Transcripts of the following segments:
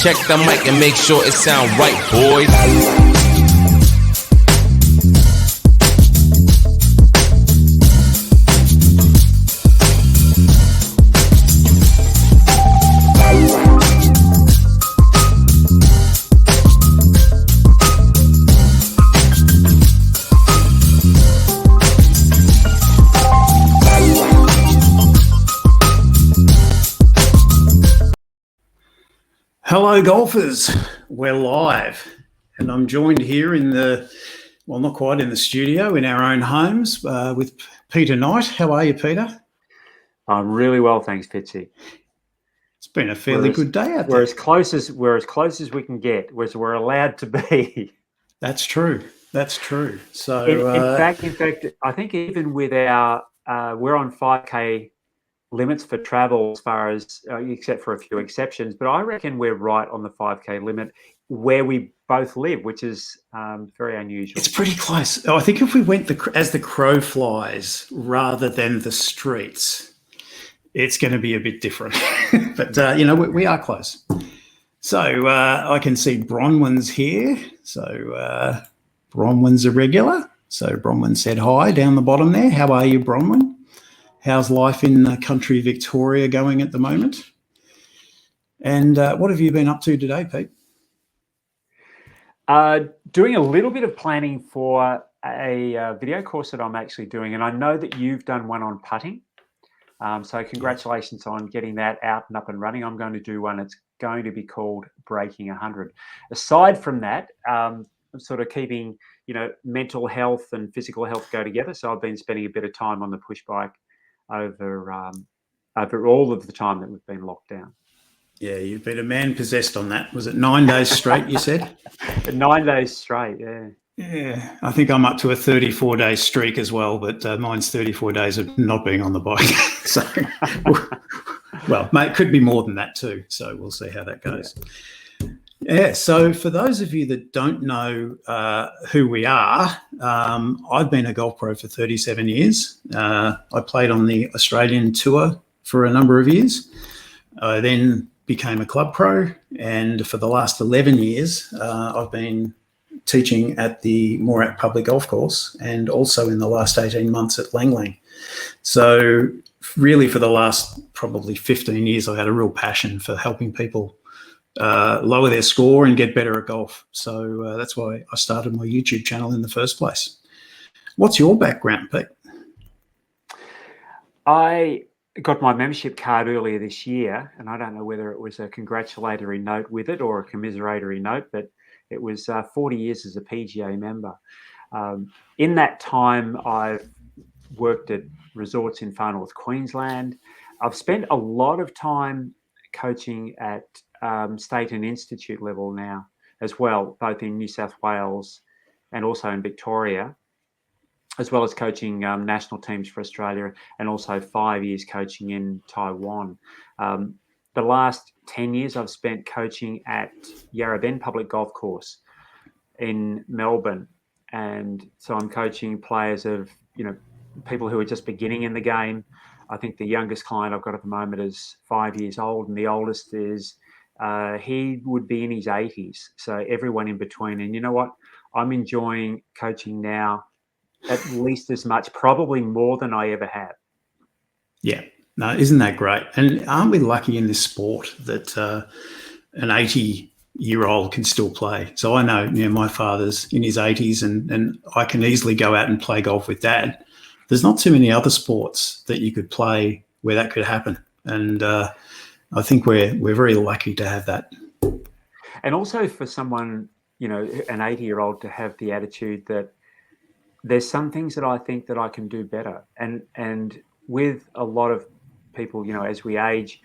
Check the mic and make sure it sound right, boys. Hello, golfers. We're live, and I'm joined here in the, well, not quite in the studio, in our own homes with Peter Knight. How are you, Peter? I'm really well, thanks, Fitzy. It's been a fairly good day out there. We're as close as we can get, as we're allowed to be. That's true. That's true. So, in fact, I think even with our, we're on 5K limits for travel as far as, except for a few exceptions, but I reckon we're right on the 5K limit where we both live, which is very unusual. It's pretty close. I think if we went as the crow flies rather than the streets, it's going to be a bit different. But, we are close. So I can see Bronwyn's here. So Bronwyn's a regular. So Bronwyn said hi down the bottom there. How are you, Bronwyn? How's life in country Victoria going at the moment? And what have you been up to today, Pete? Doing a little bit of planning for a video course that I'm actually doing. And I know that you've done one on putting. So congratulations on getting that out and up and running. I'm going to do one. It's going to be called Breaking 100. Aside from that, I'm sort of keeping, mental health and physical health go together. So I've been spending a bit of time on the push bike over all of the time that we've been locked down. Yeah, you've been a man possessed on that. Was it 9 days straight, you said? 9 days straight, yeah. Yeah, I think I'm up to a 34-day streak as well, but mine's 34 days of not being on the bike. So, well, mate, it could be more than that too. So we'll see how that goes. Yeah, so for those of you that don't know who we are, I've been a golf pro for 37 years. I played on the Australian tour for a number of years. I then became a club pro, and for the last 11 years, I've been teaching at the Morat Public Golf Course, and also in the last 18 months at Langlang. So really for the last probably 15 years, I've had a real passion for helping people lower their score and get better at golf. So that's why I started my YouTube channel in the first place. What's your background, Pete? I got my membership card earlier this year, and I don't know whether it was a congratulatory note with it or a commiseratory note, but it was 40 years as a PGA member. In that time, I've worked at resorts in far north Queensland. I've spent a lot of time coaching at state and institute level now as well, both in New South Wales and also in Victoria, as well as coaching national teams for Australia, and also 5 years coaching in Taiwan. The last 10 years I've spent coaching at Yarra Bend Public Golf Course in Melbourne. And so I'm coaching players of, people who are just beginning in the game. I think the youngest client I've got at the moment is 5 years old, and the oldest is, he would be in his 80s. So everyone in between. And you know what? I'm enjoying coaching now at least as much, probably more than I ever have. Yeah. No, isn't that great? And aren't we lucky in this sport that an 80-year-old can still play? So I know, my father's in his 80s, and I can easily go out and play golf with Dad. There's not too many other sports that you could play where that could happen. And I think we're very lucky to have that. And also for someone, an 80-year-old to have the attitude that there's some things that I think that I can do better. And with a lot of people, as we age,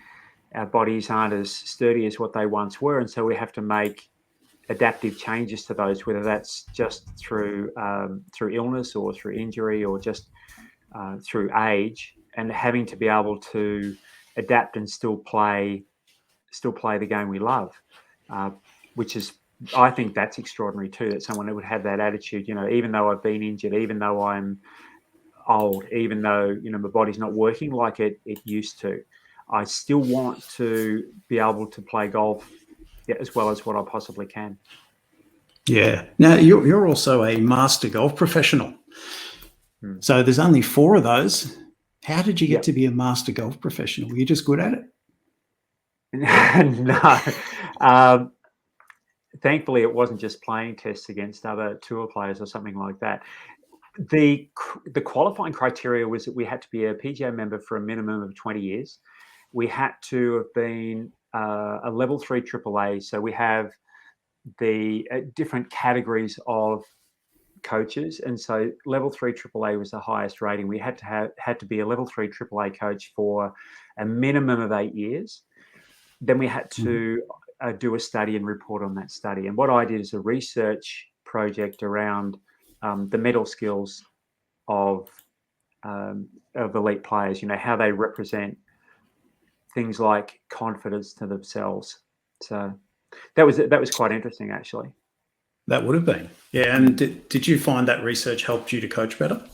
our bodies aren't as sturdy as what they once were. And so we have to make adaptive changes to those, whether that's just through illness or through injury or just through age, and having to be able to adapt and still play the game we love, which is, I think that's extraordinary too, that someone who would have that attitude, even though I've been injured, even though I'm old, even though, my body's not working like it used to, I still want to be able to play golf as well as what I possibly can. Yeah. Now, you're also a master golf professional. So there's only 4 of those. How did you get to be a master golf professional? Were you just good at it? No. Thankfully, it wasn't just playing tests against other tour players or something like that. The qualifying criteria was that we had to be a PGA member for a minimum of 20 years. We had to have been a level 3 AAA. So we have the different categories of coaches, and so level 3 AAA was the highest rating. We had to be a level 3 AAA coach for a minimum of 8 years. Then we had to do a study and report on that study. And what I did is a research project around the mental skills of elite players. How they represent things like confidence to themselves. So that was quite interesting, actually. That would have been. Yeah. And did you find that research helped you to coach better?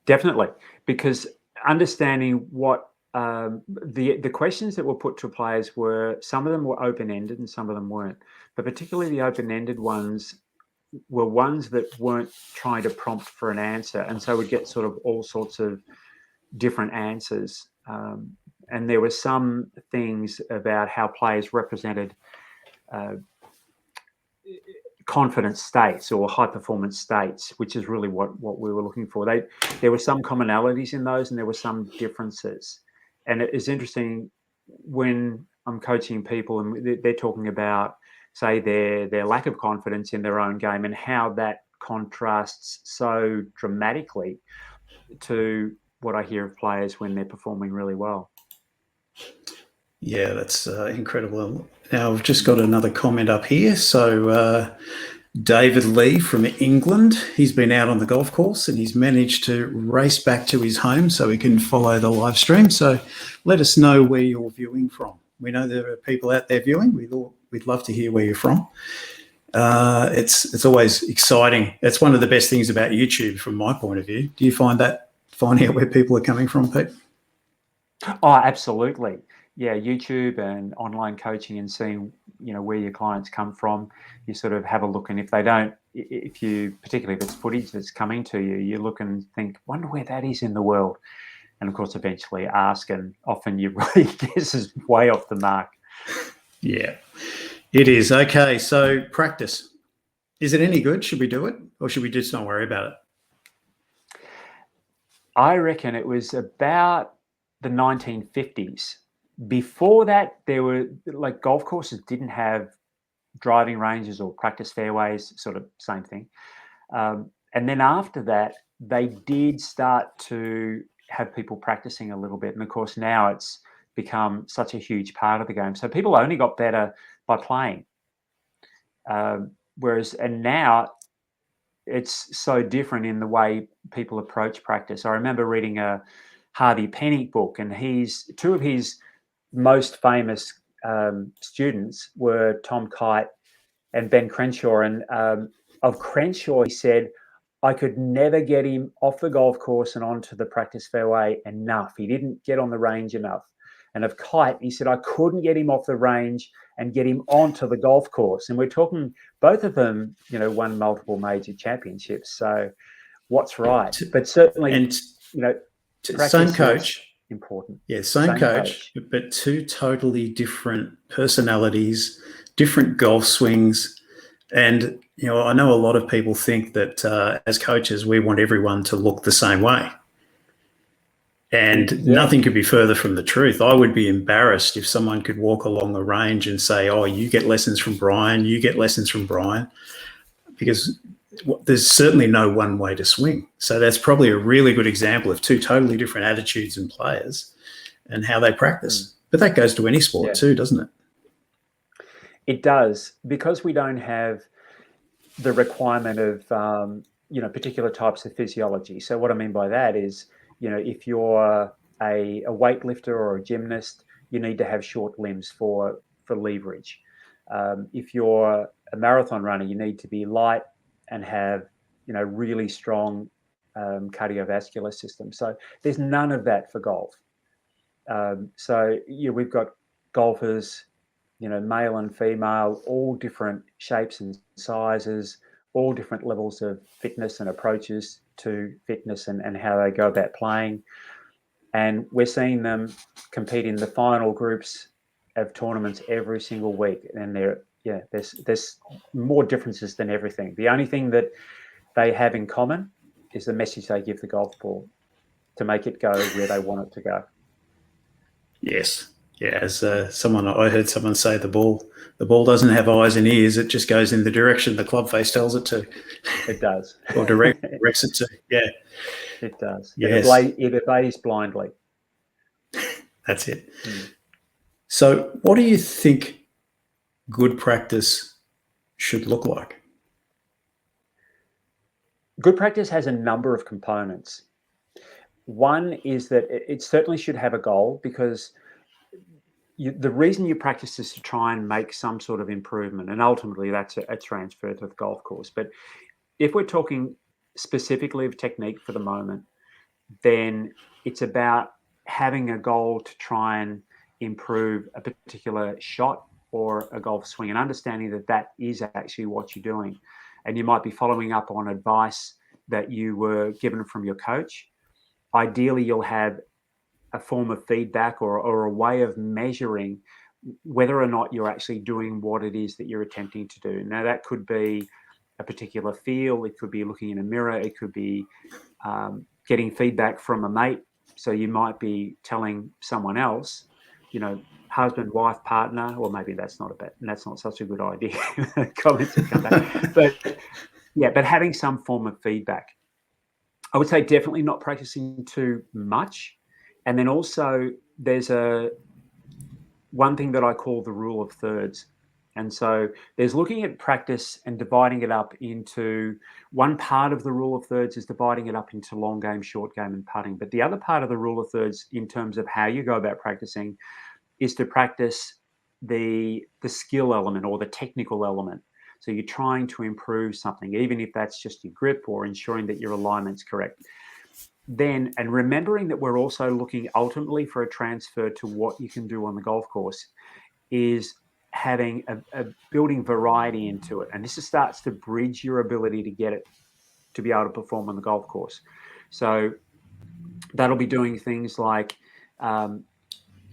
Definitely, because understanding what the questions that were put to players were, some of them were open-ended and some of them weren't. But particularly the open-ended ones were ones that weren't trying to prompt for an answer. And so we'd get sort of all sorts of different answers. And there were some things about how players represented confidence states or high performance states, which is really what we were looking for. There were some commonalities in those and there were some differences. And it is interesting when I'm coaching people and they're talking about, say, their lack of confidence in their own game and how that contrasts so dramatically to what I hear of players when they're performing really well. Yeah, that's incredible. Now, I've just got another comment up here. So David Lee from England, he's been out on the golf course and he's managed to race back to his home so he can follow the live stream. So let us know where you're viewing from. We know there are people out there viewing. We'd love to hear where you're from. It's always exciting. That's one of the best things about YouTube from my point of view. Do you find that, finding out where people are coming from, Pete? Oh, absolutely. Yeah, YouTube and online coaching and seeing, where your clients come from, you sort of have a look. And if they don't, particularly if it's footage that's coming to you, you look and think, wonder where that is in the world. And of course, eventually ask, and often your guess is way off the mark. Yeah, it is. Okay, so practice. Is it any good? Should we do it? Or should we just not worry about it? I reckon it was about the 1950s. Before that, there were golf courses didn't have driving ranges or practice fairways, sort of same thing. And then after that, they did start to have people practicing a little bit. And of course, now it's become such a huge part of the game. So people only got better by playing. And now it's so different in the way people approach practice. I remember reading a Harvey Penick book, and two of his most famous students were Tom Kite and Ben Crenshaw. And of Crenshaw, he said, I could never get him off the golf course and onto the practice fairway enough. He didn't get on the range enough. And of Kite, he said, I couldn't get him off the range and get him onto the golf course. And we're talking, both of them, won multiple major championships. So what's right? But certainly, same coach. Important. Yeah, same coach, but two totally different personalities, different golf swings. And, I know a lot of people think that as coaches, we want everyone to look the same way. And nothing could be further from the truth. I would be embarrassed if someone could walk along a range and say, oh, you get lessons from Brian, you get lessons from Brian, because there's certainly no one way to swing. So that's probably a really good example of two totally different attitudes and players and how they practice. But that goes to any sport too, doesn't it? It does, because we don't have the requirement of, particular types of physiology. So what I mean by that is, if you're a weightlifter or a gymnast, you need to have short limbs for leverage. If you're a marathon runner, you need to be light and have, really strong cardiovascular system. So there's none of that for golf. We've got golfers male and female, all different shapes and sizes, all different levels of fitness and approaches to fitness and how they go about playing. And we're seeing them compete in the final groups of tournaments every single week. And there's more differences than everything. The only thing that they have in common is the message they give the golf ball to make it go where they want it to go. Yes. Yeah, as I heard someone say, the ball doesn't have eyes and ears; it just goes in the direction the club face tells it to. It does, or directs it to. Yeah, it does. Yes. It obeys blindly. That's it. So, what do you think good practice should look like? Good practice has a number of components. One is that it certainly should have a goal, because the reason you practice is to try and make some sort of improvement, and ultimately that's a transfer to the golf course. But if we're talking specifically of technique for the moment, then it's about having a goal to try and improve a particular shot or a golf swing, and understanding that that is actually what you're doing. And you might be following up on advice that you were given from your coach. Ideally, you'll have a form of feedback or a way of measuring whether or not you're actually doing what it is that you're attempting to do. Now, that could be a particular feel. It could be looking in a mirror. It could be getting feedback from a mate. So you might be telling someone else, husband, wife, partner, or maybe that's not such a good idea. Comments have come back. But having some form of feedback. I would say definitely not practicing too much. And then also there's one thing that I call the rule of thirds. And so there's looking at practice and dividing it up into, one part of the rule of thirds is dividing it up into long game, short game, and putting. But the other part of the rule of thirds, in terms of how you go about practicing, is to practice the skill element or the technical element. So you're trying to improve something, even if that's just your grip or ensuring that your alignment's correct. Then, and remembering that we're also looking ultimately for a transfer to what you can do on the golf course, is having a building variety into it. And this starts to bridge your ability to get it to be able to perform on the golf course. So that'll be doing things like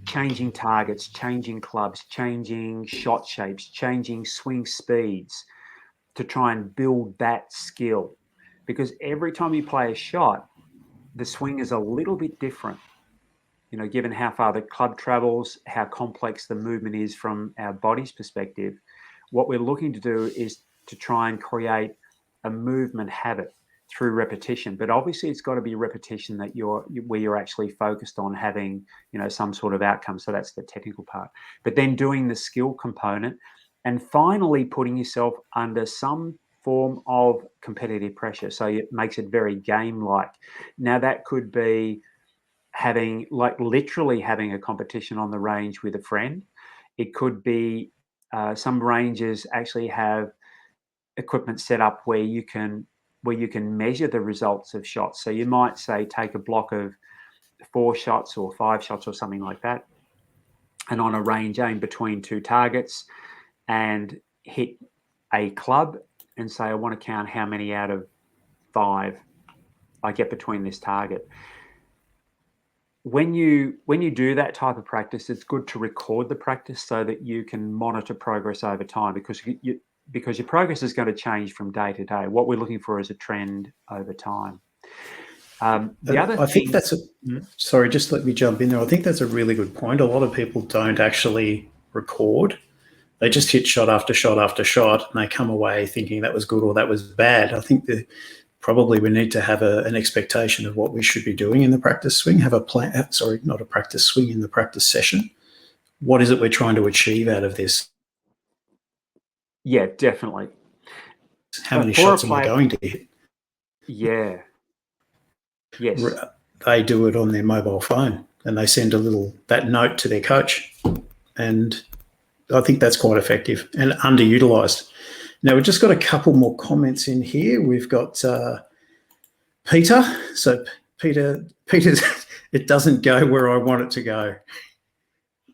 changing targets, changing clubs, changing shot shapes, changing swing speeds to try and build that skill. Because every time you play a shot, the swing is a little bit different, given how far the club travels, how complex the movement is from our body's perspective. What we're looking to do is to try and create a movement habit through repetition. But obviously it's got to be repetition where you're actually focused on having, some sort of outcome. So that's the technical part. But then doing the skill component, and finally putting yourself under some form of competitive pressure. So it makes it very game-like. Now that could be literally having a competition on the range with a friend. It could be some ranges actually have equipment set up where you can measure the results of shots. So you might say take a block of 4 shots or 5 shots or something like that, and on a range aim between 2 targets and hit a club and say, I want to count how many out of 5 I get between this target. When you do that type of practice, it's good to record the practice so that you can monitor progress over time, because your progress is going to change from day to day. What we're looking for is a trend over time. Sorry, just let me jump in there. I think that's a really good point. A lot of people don't actually record. They just hit shot after shot after shot, and they come away thinking that was good or that was bad. I think that probably we need to have an expectation of what we should be doing in the practice swing, have a plan, not a practice swing, in the practice session. What is it we're trying to achieve out of this? Yeah, definitely. How many shots am I going to hit? Yeah. Yes. They do it on their mobile phone and they send that note to their coach. And I think that's quite effective and underutilised. Now, we've just got a couple more comments in here. We've got Peter. So Peter, it doesn't go where I want it to go.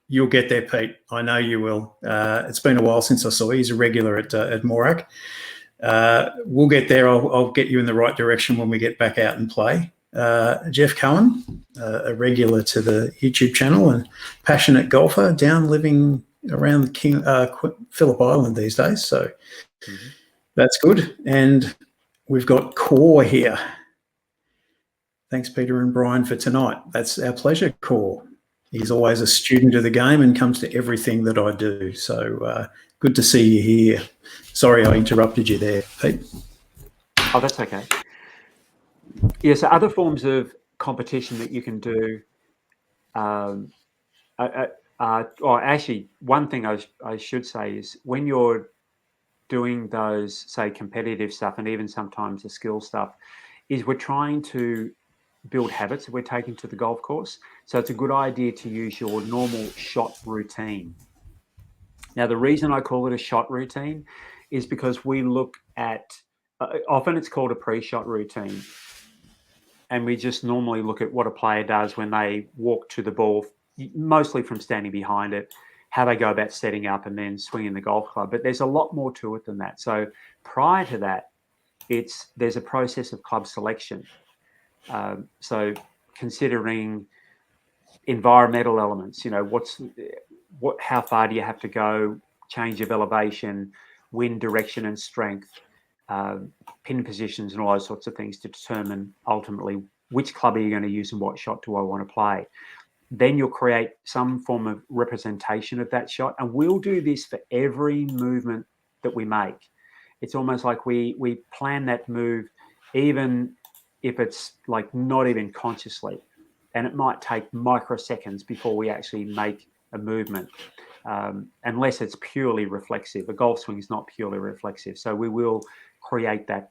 You'll get there, Pete. I know you will. It's been a while since I saw you. He's a regular at Morak. We'll get there. I'll get you in the right direction when we get back out and play. Jeff Cohen, a regular to the YouTube channel and passionate golfer, down living around Phillip Island these days. So that's good. And we've got Core here. Thanks, Peter and Brian, for tonight. That's our pleasure, Core. He's always a student of the game and comes to everything that I do. So good to see you here. Sorry I interrupted you there, Pete. Oh, that's okay. Yeah, so other forms of competition that you can do, actually, one thing I should say is when you're doing those, say, competitive stuff and even sometimes the skill stuff, is we're trying to build habits that we're taking to the golf course. So it's a good idea to use your normal shot routine. Now, the reason I call it a shot routine is because we look at, often it's called a pre-shot routine. And we just normally look at what a player does when they walk to the ball, mostly from standing behind it, how they go about setting up and then swinging the golf club. But there's a lot more to it than that. So prior to that, there's a process of club selection. So considering environmental elements, how far do you have to go, change of elevation, wind direction and strength, pin positions and all those sorts of things to determine ultimately which club are you going to use and what shot do I want to play. Then you'll create some form of representation of that shot. And we'll do this for every movement that we make. It's almost like we plan that move, even if it's like not even consciously. And it might take microseconds before we actually make a movement, unless it's purely reflexive. A golf swing is not purely reflexive. So we will create that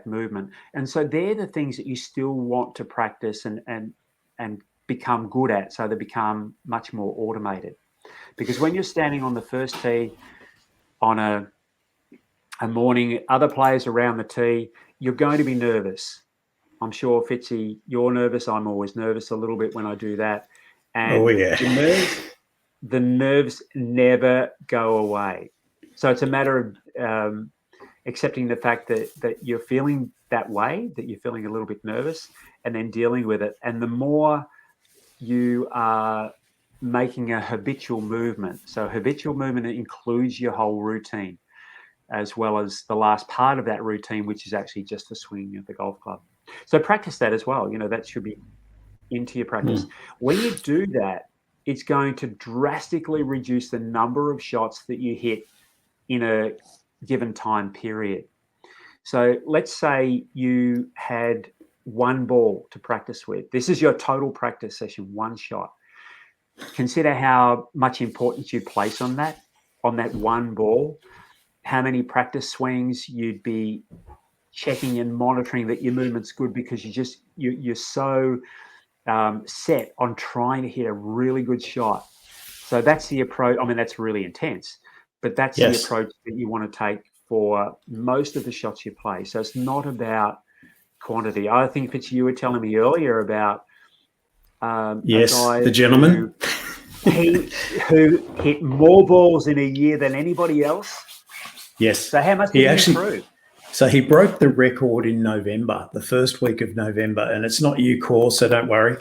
movement. And so they're the things that you still want to practice and become good at, so they become much more automated. Because when you're standing on the first tee on a morning, other players around the tee, you're going to be nervous. I'm sure, Fitzy, you're nervous. I'm always nervous a little bit when I do that. And the nerves never go away. So it's a matter of accepting the fact that you're feeling that way, that you're feeling a little bit nervous, and then dealing with it. And the more you are making a habitual movement, so habitual movement includes your whole routine, as well as the last part of that routine, which is actually just the swinging of the golf club. So practice that as well. That should be into your practice. When you do that, it's going to drastically reduce the number of shots that you hit in a given time period. So let's say you had one ball to practice with. This is your total practice session, one shot. Consider how much importance you place on that one ball, how many practice swings you'd be checking and monitoring that your movement's good, because you're so set on trying to hit a really good shot. So that's the approach. I mean, that's really intense, but that's the approach that you want to take for most of the shots you play. So it's not about quantity. I think you were telling me earlier about a guy, the gentleman who hit more balls in a year than anybody else. Yes. So how much did he improve? So he broke the record in November, the first week of November, and it's not you, Core, so don't worry.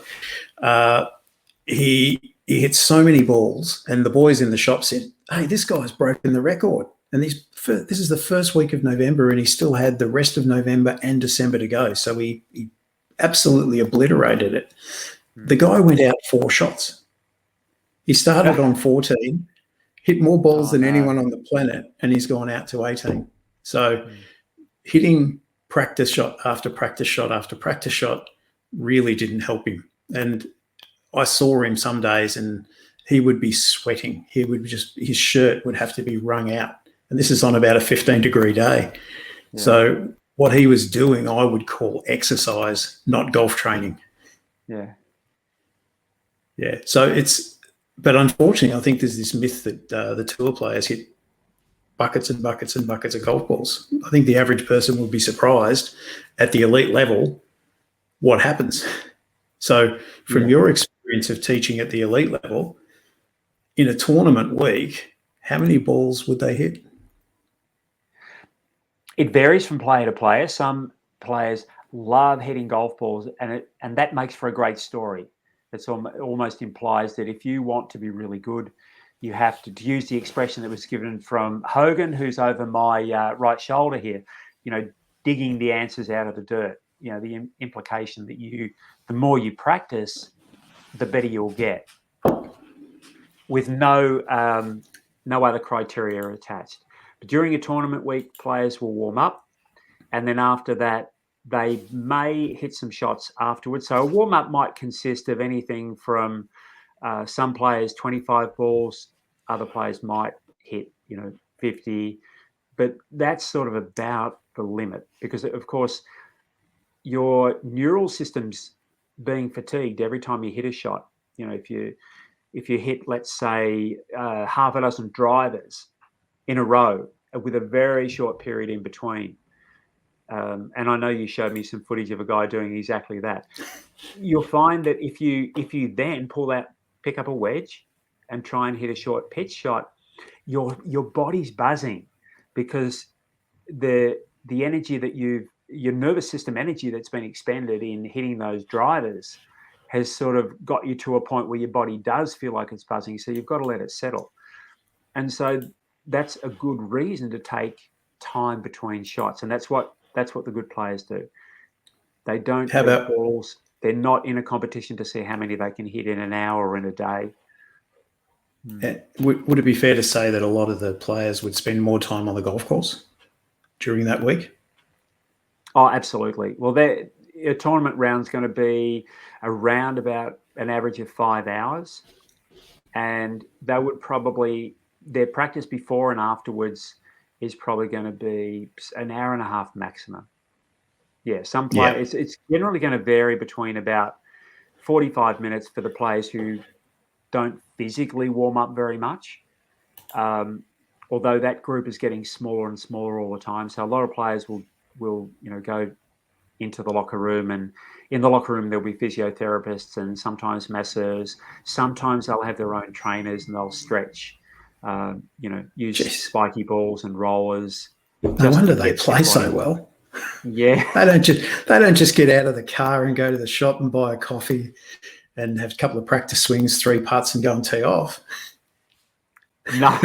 He hit so many balls, and the boys in the shop said, "Hey, this guy's broken the record." And this is the first week of November, and he still had the rest of November and December to go. So he absolutely obliterated it. The guy went out 4 shots. He started on 14, hit more balls than anyone on the planet, and he's gone out to 18. So hitting practice shot after practice shot after practice shot really didn't help him. And I saw him some days and he would be sweating. His shirt would have to be wrung out. And this is on about a 15-degree day. Yeah. So what he was doing, I would call exercise, not golf training. Yeah. Yeah. So but unfortunately, I think there's this myth that the tour players hit buckets and buckets and buckets of golf balls. I think the average person would be surprised at the elite level what happens. So from your experience of teaching at the elite level, in a tournament week, how many balls would they hit? It varies from player to player. Some players love hitting golf balls, and that makes for a great story. It almost implies that if you want to be really good, you have to use the expression that was given from Hogan, who's over my right shoulder here, digging the answers out of the dirt. The implication that the more you practice, the better you'll get, with no other criteria attached. But during a tournament week, players will warm up, and then after that, they may hit some shots afterwards. So a warm-up might consist of anything from some players 25 balls, other players might hit 50, but that's sort of about the limit, because of course your neural system's being fatigued every time you hit a shot. If you hit, let's say, half a dozen drivers in a row with a very short period in between, and I know you showed me some footage of a guy doing exactly that, you'll find that if you then pick up a wedge and try and hit a short pitch shot, your body's buzzing, because the energy that your nervous system energy that's been expended in hitting those drivers has sort of got you to a point where your body does feel like it's buzzing. So you've got to let it settle. And so that's a good reason to take time between shots. And that's what the good players do. They don't hit balls. They're not in a competition to see how many they can hit in an hour or in a day. Would it be fair to say that a lot of the players would spend more time on the golf course during that week? Oh, absolutely. Well, a tournament round's going to be around about an average of 5 hours, and they would probably, their practice before and afterwards is probably going to be an hour and a half maximum. Yeah, some players, it's generally going to vary between about 45 minutes for the players who don't physically warm up very much, although that group is getting smaller and smaller all the time. So a lot of players will go into the locker room, and in the locker room there'll be physiotherapists and sometimes masseurs. Sometimes they'll have their own trainers and they'll stretch, use spiky balls and rollers. No wonder they play so well. Yeah, they don't just get out of the car and go to the shop and buy a coffee and have a couple of practice swings, 3 putts, and go and tee off. No,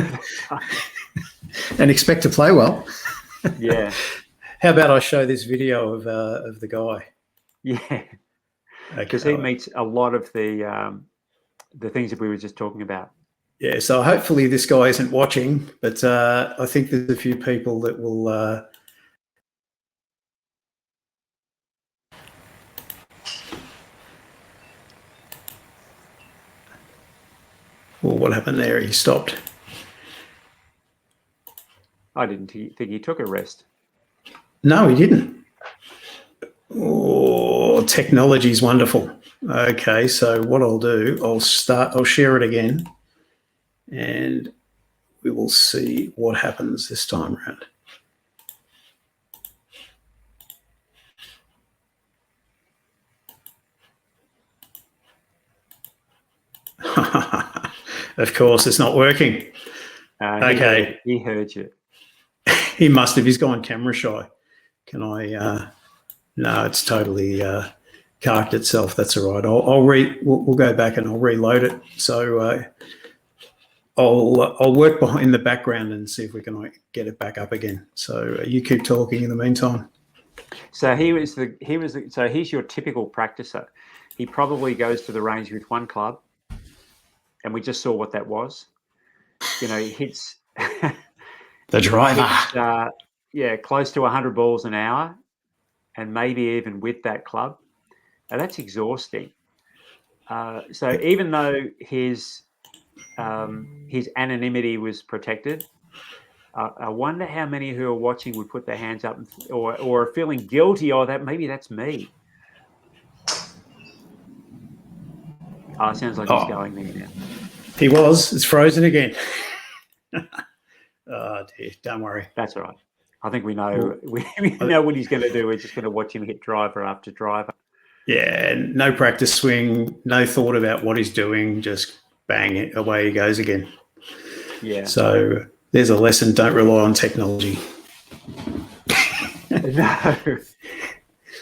and expect to play well. Yeah. How about I show this video of the guy? Yeah, because he meets a lot of the things that we were just talking about. Yeah, so hopefully this guy isn't watching, but I think there's a few people that will. Well, what happened there? He stopped. I didn't think he took a rest. No, he didn't. Oh, technology's wonderful. Okay, so what I'll do, I'll share it again, and we will see what happens this time around. Of course, it's not working. Okay. He heard you. He must have. He's gone camera shy. Can I? No, it's totally carked itself. That's all right. We'll go back and I'll reload it. So I'll work behind the background and see if we can get it back up again. So you keep talking in the meantime. So so he's your typical practicer. He probably goes to the range with one club, and we just saw what that was. He hits the driver. Close to 100 balls an hour, and maybe even with that club. Now, that's exhausting. So even though his anonymity was protected, I wonder how many who are watching would put their hands up or are feeling guilty. Oh, maybe that's me. Oh, it sounds like he's going there now. He was. It's frozen again. Oh dear, don't worry. That's all right. I think we know we know what he's going to do. We're just going to watch him hit driver after driver. Yeah, no practice swing, no thought about what he's doing, just bang, away he goes again. Yeah. So there's a lesson: don't rely on technology. No.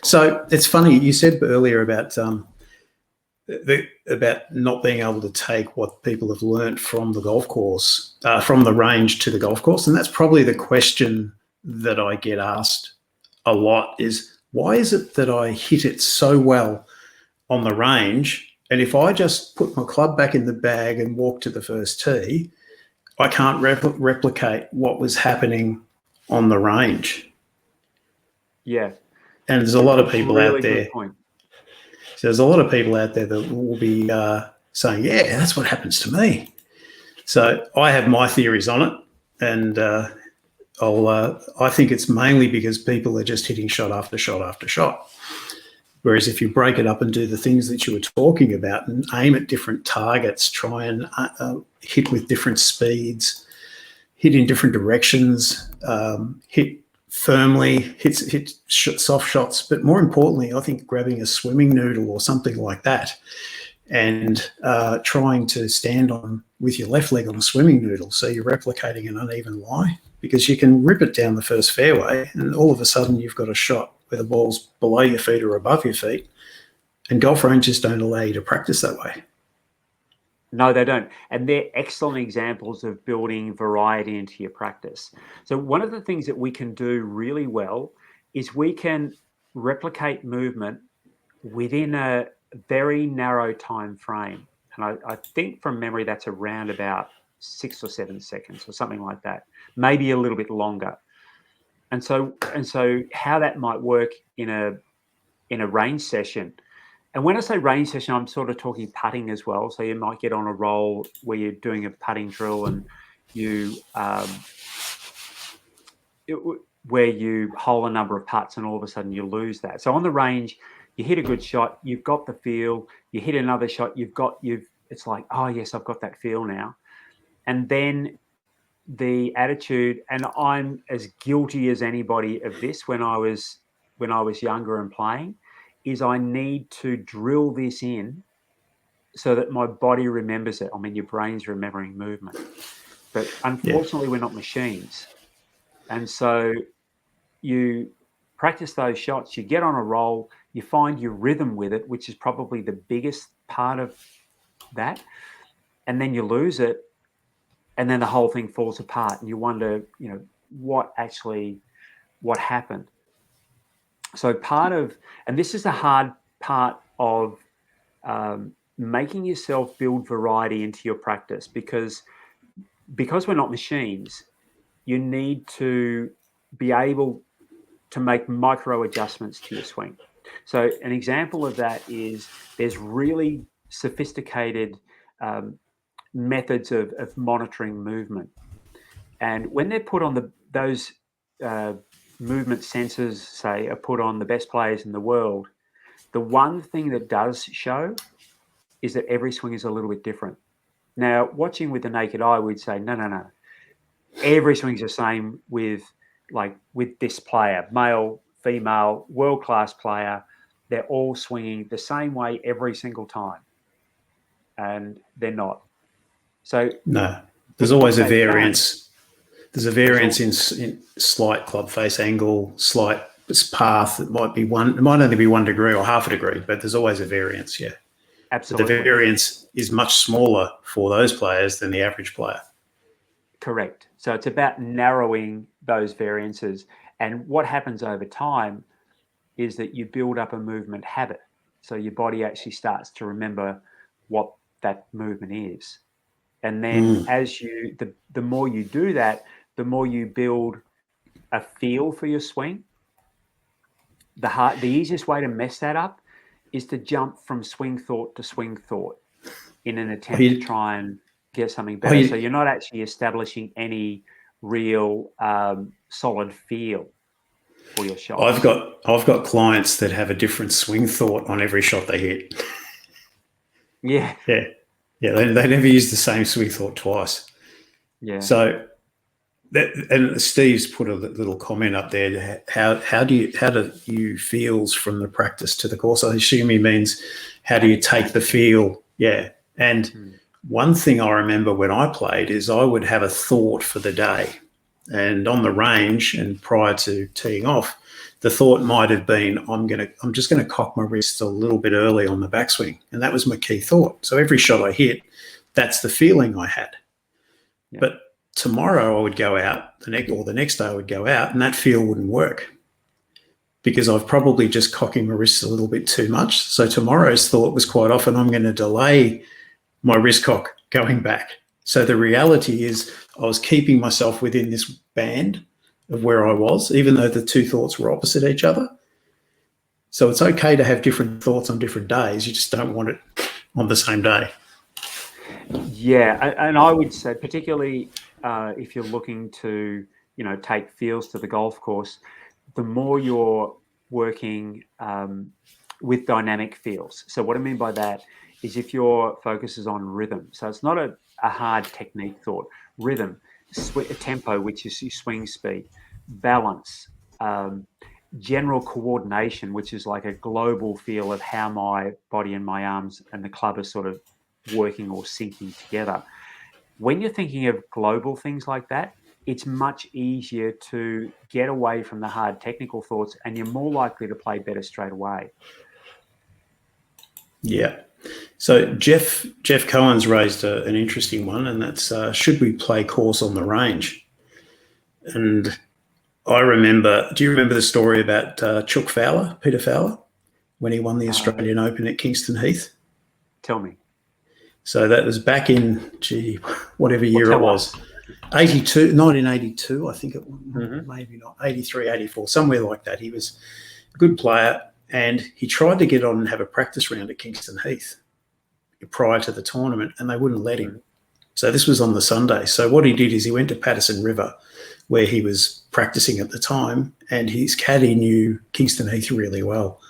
So it's funny you said earlier about about not being able to take what people have learnt from the golf course, from the range to the golf course, and that's probably the question that I get asked a lot: is why is it that I hit it so well on the range, and if I just put my club back in the bag and walk to the first tee, I can't replicate what was happening on the range? Yeah. And there's a lot of people really out there. Good point. So there's a lot of people out there that will be saying, yeah, that's what happens to me. So I have my theories on it, and I think it's mainly because people are just hitting shot after shot after shot. Whereas if you break it up and do the things that you were talking about and aim at different targets, try and hit with different speeds, hit in different directions, hit firmly, hit soft shots, but more importantly, I think grabbing a swimming noodle or something like that and trying to stand on with your left leg on a swimming noodle, so you're replicating an uneven lie, because you can rip it down the first fairway and all of a sudden you've got a shot where the ball's below your feet or above your feet, and golf ranges don't allow you to practice that way. No, they don't. And they're excellent examples of building variety into your practice. So one of the things that we can do really well is we can replicate movement within a very narrow time frame. And I think from memory, that's around about 6 or 7 seconds or something like that, maybe a little bit longer. And so how that might work in a range session. And when I say range session, I'm sort of talking putting as well. So you might get on a roll where you're doing a putting drill and where you hole a number of putts and all of a sudden you lose that. So on the range, you hit a good shot, you've got the feel, you hit another shot, it's like, oh yes, I've got that feel now. And then the attitude, and I'm as guilty as anybody of this when I was younger and playing, is I need to drill this in so that my body remembers it. I mean, your brain's remembering movement. But unfortunately, we're not machines. And so you practice those shots, you get on a roll, you find your rhythm with it, which is probably the biggest part of that. And then you lose it. And then the whole thing falls apart and you wonder, what happened? So and this is a hard part of making yourself build variety into your practice, because we're not machines, you need to be able to make micro adjustments to your swing. So an example of that is there's really sophisticated methods of monitoring movement. And when they're put on those movement sensors, say, are put on the best players in the world, the one thing that does show is that every swing is a little bit different. Now, watching with the naked eye, we'd say, no. Every swing's the same with this player, male, female, world-class player. They're all swinging the same way every single time. And they're not. So no, there's always a variance. There's a variance in slight club face angle, slight path. It might only be 1 degree or half a degree, but there's always a variance. Yeah, absolutely. But the variance is much smaller for those players than the average player. Correct. So it's about narrowing those variances, and what happens over time is that you build up a movement habit. So your body actually starts to remember what that movement is, and then as the more you do that, the more you build a feel for your swing. The easiest way to mess that up is to jump from swing thought to swing thought in an attempt to try and get something better. So you're not actually establishing any real solid feel for your shot. I've got clients that have a different swing thought on every shot they hit. Yeah. They never use the same swing thought twice. Yeah. So and Steve's put a little comment up there. How do you feels from the practice to the course? I assume he means how do you take the feel? Yeah. And one thing I remember when I played is I would have a thought for the day. And on the range and prior to teeing off, the thought might have been, I'm just going to cock my wrist a little bit early on the backswing. And that was my key thought. So every shot I hit, that's the feeling I had. Yeah. But tomorrow I would go out, the next day I would go out, and that feel wouldn't work because I've probably just cocking my wrists a little bit too much. So tomorrow's thought was quite often I'm going to delay my wrist cock going back. So the reality is I was keeping myself within this band of where I was, even though the two thoughts were opposite each other. So it's okay to have different thoughts on different days. You just don't want it on the same day. Yeah, and I would say particularly if you're looking to, take feels to the golf course, the more you're working with dynamic feels. So what I mean by that is if your focus is on rhythm. So it's not a hard technique thought. Rhythm, tempo, which is your swing speed, balance, general coordination, which is like a global feel of how my body and my arms and the club are sort of working or syncing together. When you're thinking of global things like that, it's much easier to get away from the hard technical thoughts and you're more likely to play better straight away. Yeah. So Jeff Cohen's raised an interesting one, and that's should we play course on the range? And I remember, do you remember the story about Peter Fowler, when he won the Australian Open at Kingston Heath? Tell me. So that was back in, whatever year it was. 1982, I think it was, maybe not, 83, 84, somewhere like that. He was a good player, and he tried to get on and have a practice round at Kingston Heath prior to the tournament, and they wouldn't let him. So this was on the Sunday. So what he did is he went to Patterson River, where he was practicing at the time, and his caddy knew Kingston Heath really well.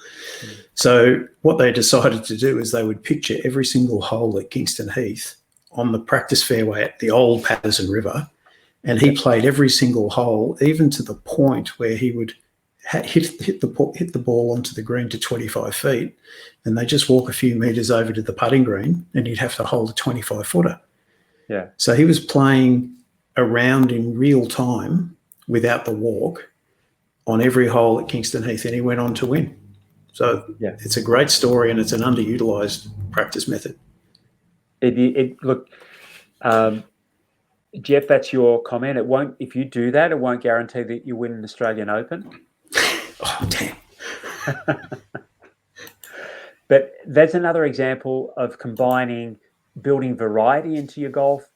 So what they decided to do is they would picture every single hole at Kingston Heath on the practice fairway at the old Patterson River, and he played every single hole, even to the point where he would hit the ball onto the green to 25 feet, and they just walk a few metres over to the putting green, and he'd have to hold a 25-footer. Yeah. So he was playing around in real time without the walk on every hole at Kingston Heath, and he went on to win. So It's a great story, and it's an underutilised practice method. Jeff, that's your comment. It won't. If you do that, it won't guarantee that you win an Australian Open. Oh, damn. But that's another example of combining building variety into your golf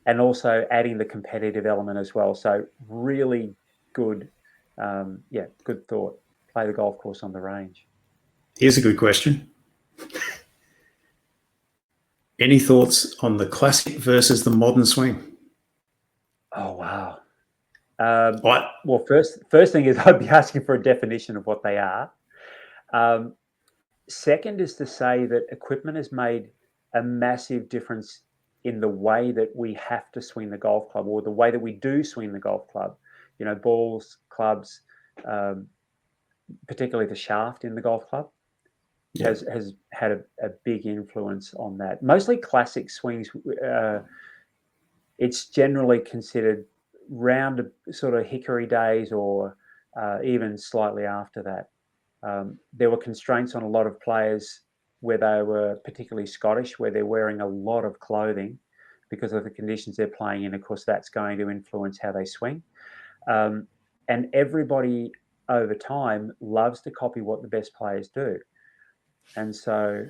and also adding the competitive element as well. So really good, good thought. Play the golf course on the range. Here's a good question. Any thoughts on the classic versus the modern swing? Oh, wow. Well, first thing is I'd be asking for a definition of what they are. Second is to say that equipment has made a massive difference in the way that we have to swing the golf club, or the way that we do swing the golf club. Balls, clubs, particularly the shaft in the golf club. Has had a big influence on that. Mostly classic swings, it's generally considered round sort of hickory days or even slightly after that. There were constraints on a lot of players where they were particularly Scottish, where they're wearing a lot of clothing because of the conditions they're playing in. Of course, that's going to influence how they swing. And everybody over time loves to copy what the best players do. And so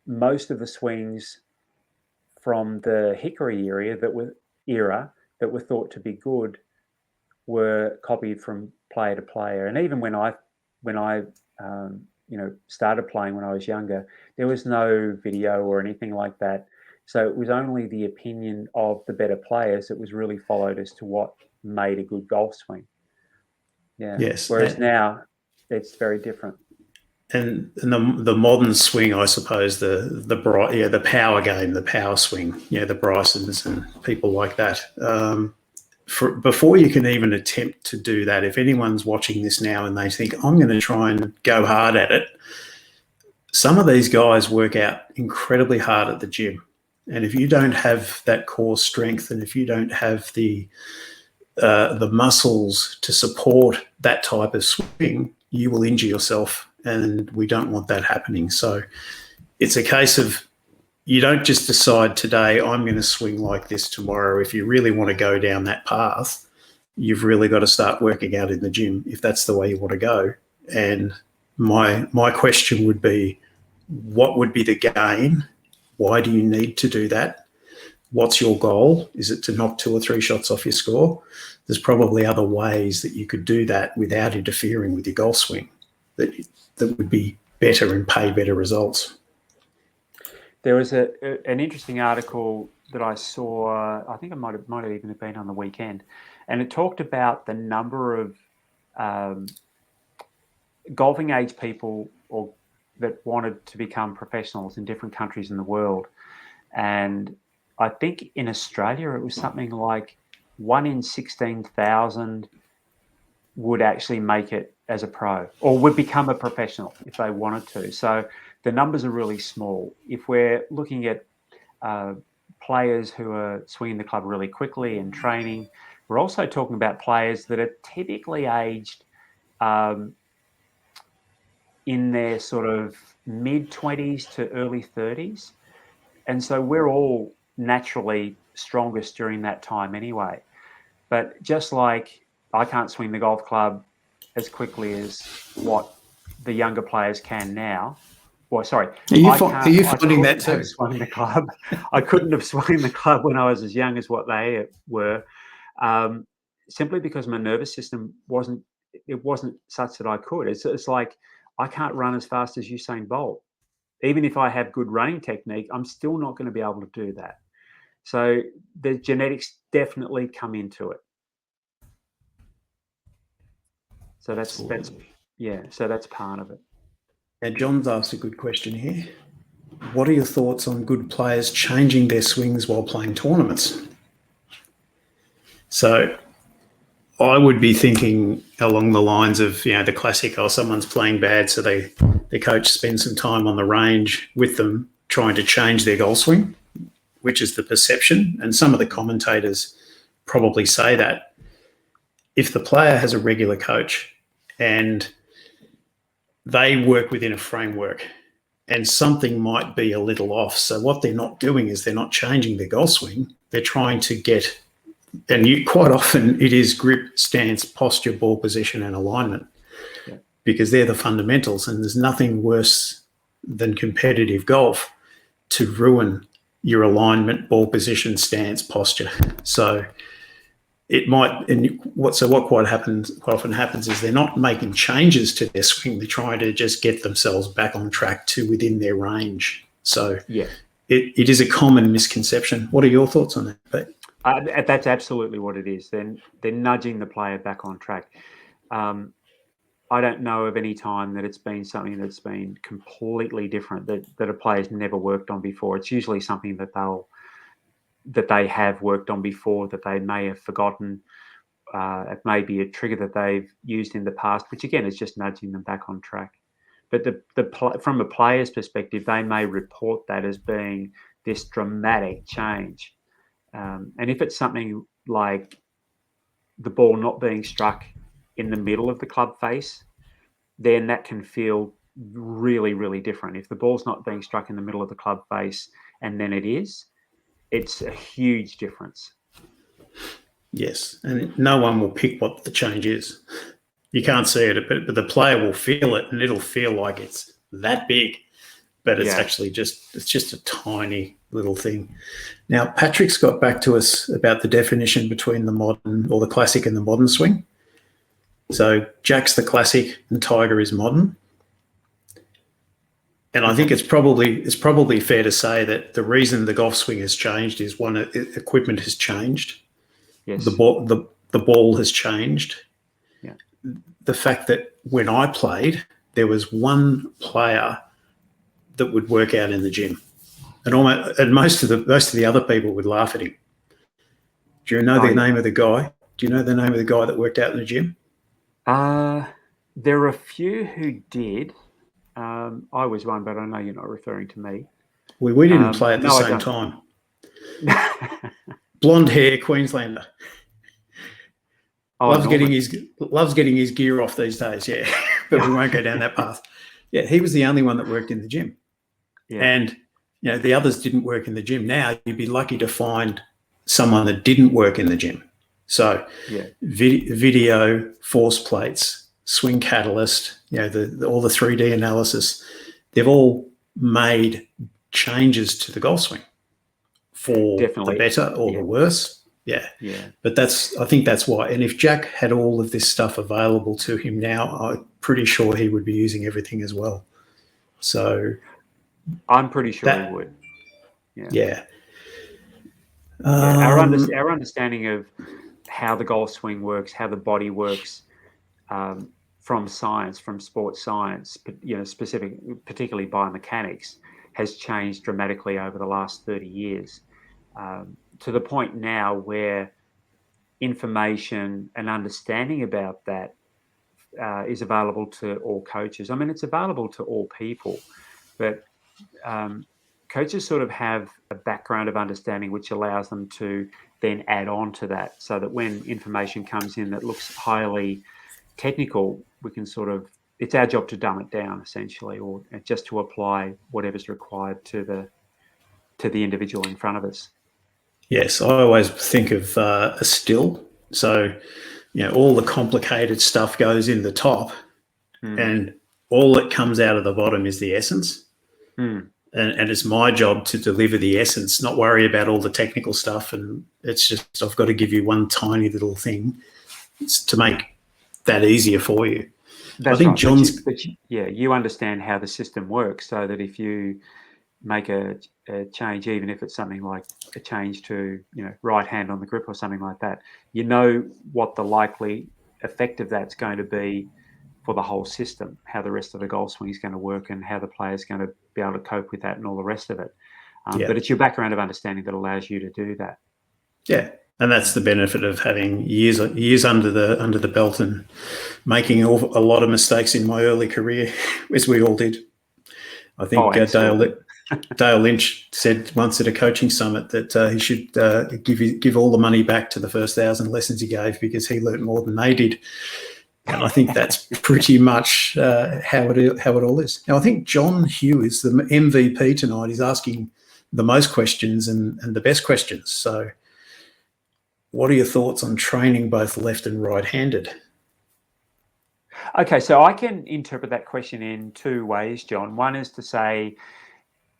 most of the swings from the hickory era that were thought to be good were copied from player to player. And even when I started playing when I was younger, there was no video or anything like that. So it was only the opinion of the better players that was really followed as to what made a good golf swing. Yeah. Yes. Whereas now it's very different. And the modern swing, I suppose, the power game, the power swing, the Brysons and people like that. Before you can even attempt to do that, if anyone's watching this now and they think, I'm going to try and go hard at it, some of these guys work out incredibly hard at the gym. And if you don't have that core strength, and if you don't have the muscles to support that type of swing, you will injure yourself, and we don't want that happening. So it's a case of, you don't just decide today, I'm going to swing like this tomorrow. If you really want to go down that path, you've really got to start working out in the gym if that's the way you want to go. And my question would be, what would be the gain? Why do you need to do that? What's your goal? Is it to knock 2 or 3 shots off your score? There's probably other ways that you could do that without interfering with your golf swing that would be better and pay better results. There was an interesting article that I saw, I think it might have even been on the weekend, and it talked about the number of golfing age people that wanted to become professionals in different countries in the world. And I think in Australia it was something like 1 in 16,000 would actually make it as a pro, or would become a professional if they wanted to. So the numbers are really small. If we're looking at players who are swinging the club really quickly and training, we're also talking about players that are typically aged in their sort of mid-20s to early 30s. And so we're all naturally strongest during that time anyway. But just like I can't swing the golf club as quickly as what the younger players can now. Well, sorry. Are you finding that too? Swung the club. I couldn't have swung the club when I was as young as what they were, simply because my nervous system wasn't such that I could. It's like I can't run as fast as Usain Bolt. Even if I have good running technique, I'm still not going to be able to do that. So the genetics definitely come into it. So that's part of it. And John's asked a good question here. What are your thoughts on good players changing their swings while playing tournaments? So I would be thinking along the lines of, the classic, someone's playing bad, so the coach spends some time on the range with them trying to change their golf swing, which is the perception. And some of the commentators probably say that. If the player has a regular coach and they work within a framework and something might be a little off, so what they're not doing is they're not changing their golf swing. They're trying to get, and quite often it is grip, stance, posture, ball position and alignment, because they're the fundamentals, and there's nothing worse than competitive golf to ruin your alignment, ball position, stance, posture. So it might, and what quite often happens is they're not making changes to their swing. They're trying to just get themselves back on track to within their range. So it is a common misconception. What are your thoughts on that, Pete? That's absolutely what it is. Then they're nudging the player back on track. I don't know of any time that it's been something that's been completely different that a player's never worked on before. It's usually something that they have worked on before that they may have forgotten. It may be a trigger that they've used in the past, which again is just nudging them back on track. But from a player's perspective, they may report that as being this dramatic change. And if it's something like the ball not being struck in the middle of the club face, then that can feel really, really different. If the ball's not being struck in the middle of the club face and then it is, it's a huge difference. Yes, and no one will pick what the change is. You can't see it, but the player will feel it, and it'll feel like it's that big, but it's actually just a tiny little thing. Now, Patrick's got back to us about the definition between the modern or the classic and the modern swing. So Jack's the classic and Tiger is modern. And I think it's probably fair to say that the reason the golf swing has changed is one, equipment has changed. Yes. The ball has changed. Yeah. The fact that when I played, there was one player that would work out in the gym, and most of the other people would laugh at him. Do you know the name of the guy? Do you know the name of the guy that worked out in the gym? There are a few who did. I was one, but I know you're not referring to me. We didn't play at the same time. Blonde hair, Queenslander. Oh, Loves getting his gear off these days, yeah. But we won't go down that path. Yeah, he was the only one that worked in the gym. Yeah. And, the others didn't work in the gym. Now you'd be lucky to find someone that didn't work in the gym. So video, force plates, swing catalyst, all the 3D analysis, they've all made changes to the golf swing for the better or the worse. Yeah. But I think that's why. And if Jack had all of this stuff available to him now, I'm pretty sure he would be using everything as well. So I'm pretty sure he would. Yeah. Our understanding of how the golf swing works, how the body works, from science, from sports science, particularly biomechanics, has changed dramatically over the last 30 years, to the point now where information and understanding about that is available to all coaches. I mean, it's available to all people, but coaches sort of have a background of understanding which allows them to then add on to that, so that when information comes in that looks highly technical, we can it's our job to dumb it down essentially, or just to apply whatever's required to the individual in front of us. Yes, I always think of a still. So, all the complicated stuff goes in the top, and all that comes out of the bottom is the essence. And it's my job to deliver the essence, not worry about all the technical stuff. And it's just, I've got to give you one tiny little thing to make that easier for you. That's I think right. John's... you understand how the system works, so that if you make a change, even if it's something like a change to, right hand on the grip or something like that, you know what the likely effect of that's going to be for the whole system, how the rest of the golf swing is going to work and how the player's going to be able to cope with that and all the rest of it. But it's your background of understanding that allows you to do that. Yeah. And that's the benefit of having years under the belt and making a lot of mistakes in my early career, as we all did. I think Dale Lynch said once at a coaching summit that he should give all the money back to the first 1,000 lessons he gave, because he learnt more than they did. And I think that's pretty much how it all is. Now, I think John Hugh is the MVP tonight. He's asking the most questions and the best questions. So what are your thoughts on training both left and right-handed? Okay, so I can interpret that question in two ways, John. One is to say,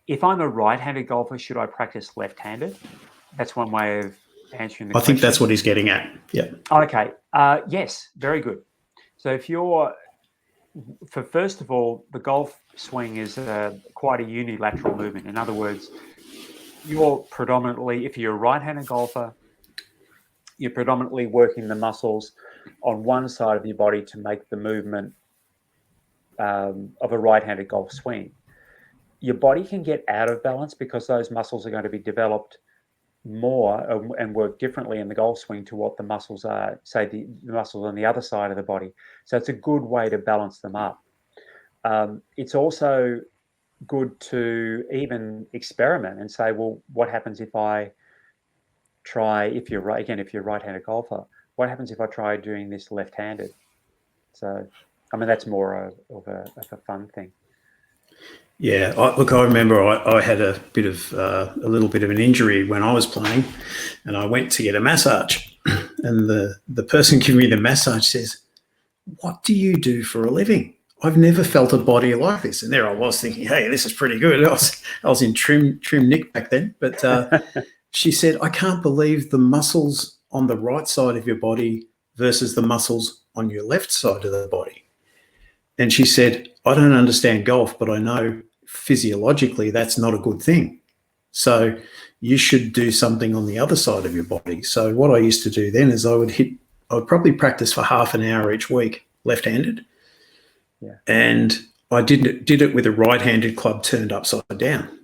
if I'm a right-handed golfer, should I practice left-handed? That's one way of answering the question. I think that's what he's getting at. Yeah. Okay. Yes, very good. So first of all, the golf swing is quite a unilateral movement. In other words, if you're a right-handed golfer, you're predominantly working the muscles on one side of your body to make the movement of a right-handed golf swing. Your body can get out of balance because those muscles are going to be developed more and work differently in the golf swing to what the muscles are, say the muscles on the other side of the body. So it's a good way to balance them up. It's also good to even experiment and say, well, what happens if if you're a right-handed golfer, what happens if I try doing this left-handed? So, I mean, that's more of a fun thing. Yeah, I remember I had a little bit of an injury when I was playing, and I went to get a massage, and the person giving me the massage says, "What do you do for a living? I've never felt a body like this." And there I was thinking, "Hey, this is pretty good." I was in trim nick back then, but she said, "I can't believe the muscles on the right side of your body versus the muscles on your left side of the body." And she said, "I don't understand golf, but I know physiologically that's not a good thing. So you should do something on the other side of your body." So what I used to do then is I would probably practice for half an hour each week, left-handed. Yeah. And I did it with a right-handed club turned upside down.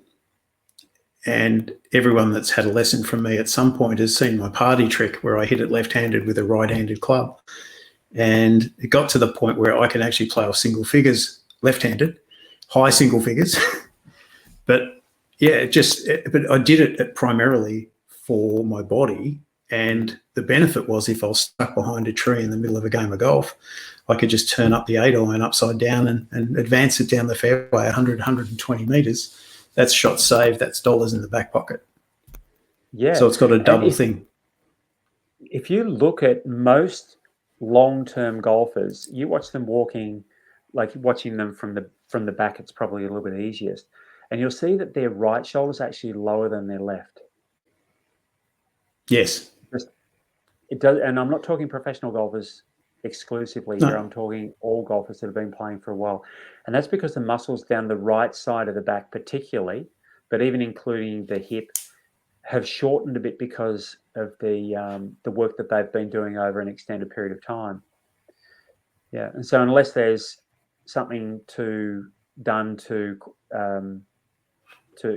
And everyone that's had a lesson from me at some point has seen my party trick where I hit it left-handed with a right-handed club. And it got to the point where I can actually play off single figures left-handed, high single figures. But I did it primarily for my body. And the benefit was if I was stuck behind a tree in the middle of a game of golf, I could just turn up the 8-iron upside down and advance it down the fairway 100, 120 metres. That's shot saved. That's dollars in the back pocket. Yeah. So it's got a double thing. If you look at most long-term golfers, you watch them walking, like watching them from the back, it's probably a little bit easiest. And you'll see that their right shoulder is actually lower than their left. Yes. It does, and I'm not talking professional golfers exclusively here. I'm talking all golfers that have been playing for a while. And that's because the muscles down the right side of the back particularly, but even including the hip, have shortened a bit because of the work that they've been doing over an extended period of time. Yeah, and so unless there's something done to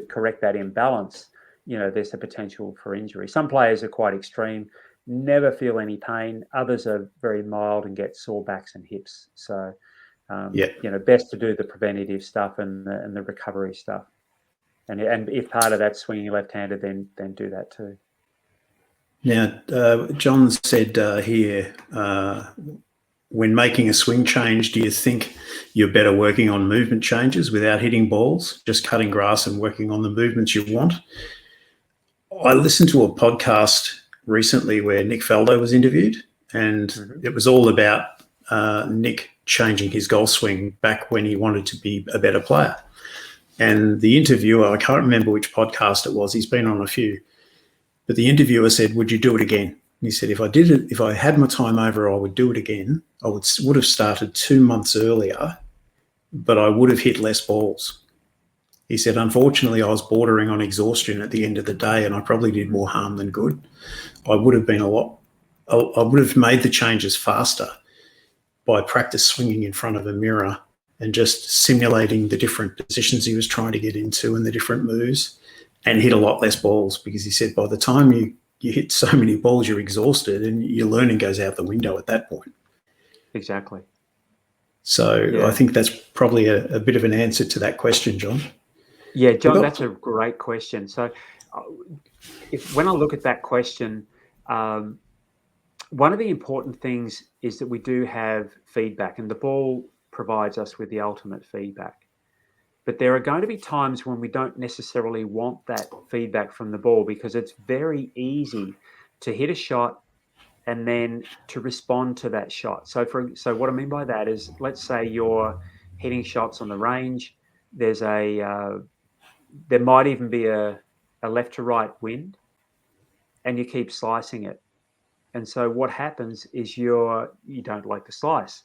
correct that imbalance, there's a potential for injury. Some players are quite extreme, never feel any pain. Others are very mild and get sore backs and hips. So, best to do the preventative stuff and the recovery stuff. And if part of that's swinging left-handed, then do that too. Now, John said here, when making a swing change, do you think you're better working on movement changes without hitting balls, just cutting grass and working on the movements you want? I listened to a podcast recently where Nick Faldo was interviewed, and it was all about Nick changing his golf swing back when he wanted to be a better player. And the interviewer, I can't remember which podcast it was, he's been on a few, but the interviewer said, would you do it again? And he said, if I had my time over, I would do it again. I would have started 2 months earlier, but I would have hit less balls. He said, unfortunately, I was bordering on exhaustion at the end of the day, and I probably did more harm than good. I would have made the changes faster by practice swinging in front of a mirror and just simulating the different positions he was trying to get into and the different moves, and hit a lot less balls, because he said by the time you hit so many balls, you're exhausted and your learning goes out the window at that point. Exactly. So yeah. I think that's probably a bit of an answer to that question, John. Yeah, John, that's a great question. So when I look at that question, one of the important things is that we do have feedback, and the ball provides us with the ultimate feedback. But there are going to be times when we don't necessarily want that feedback from the ball, because it's very easy to hit a shot and then to respond to that shot. So what I mean by that is, let's say you're hitting shots on the range. There might even be a left to right wind, and you keep slicing it. And so what happens is you don't like the slice.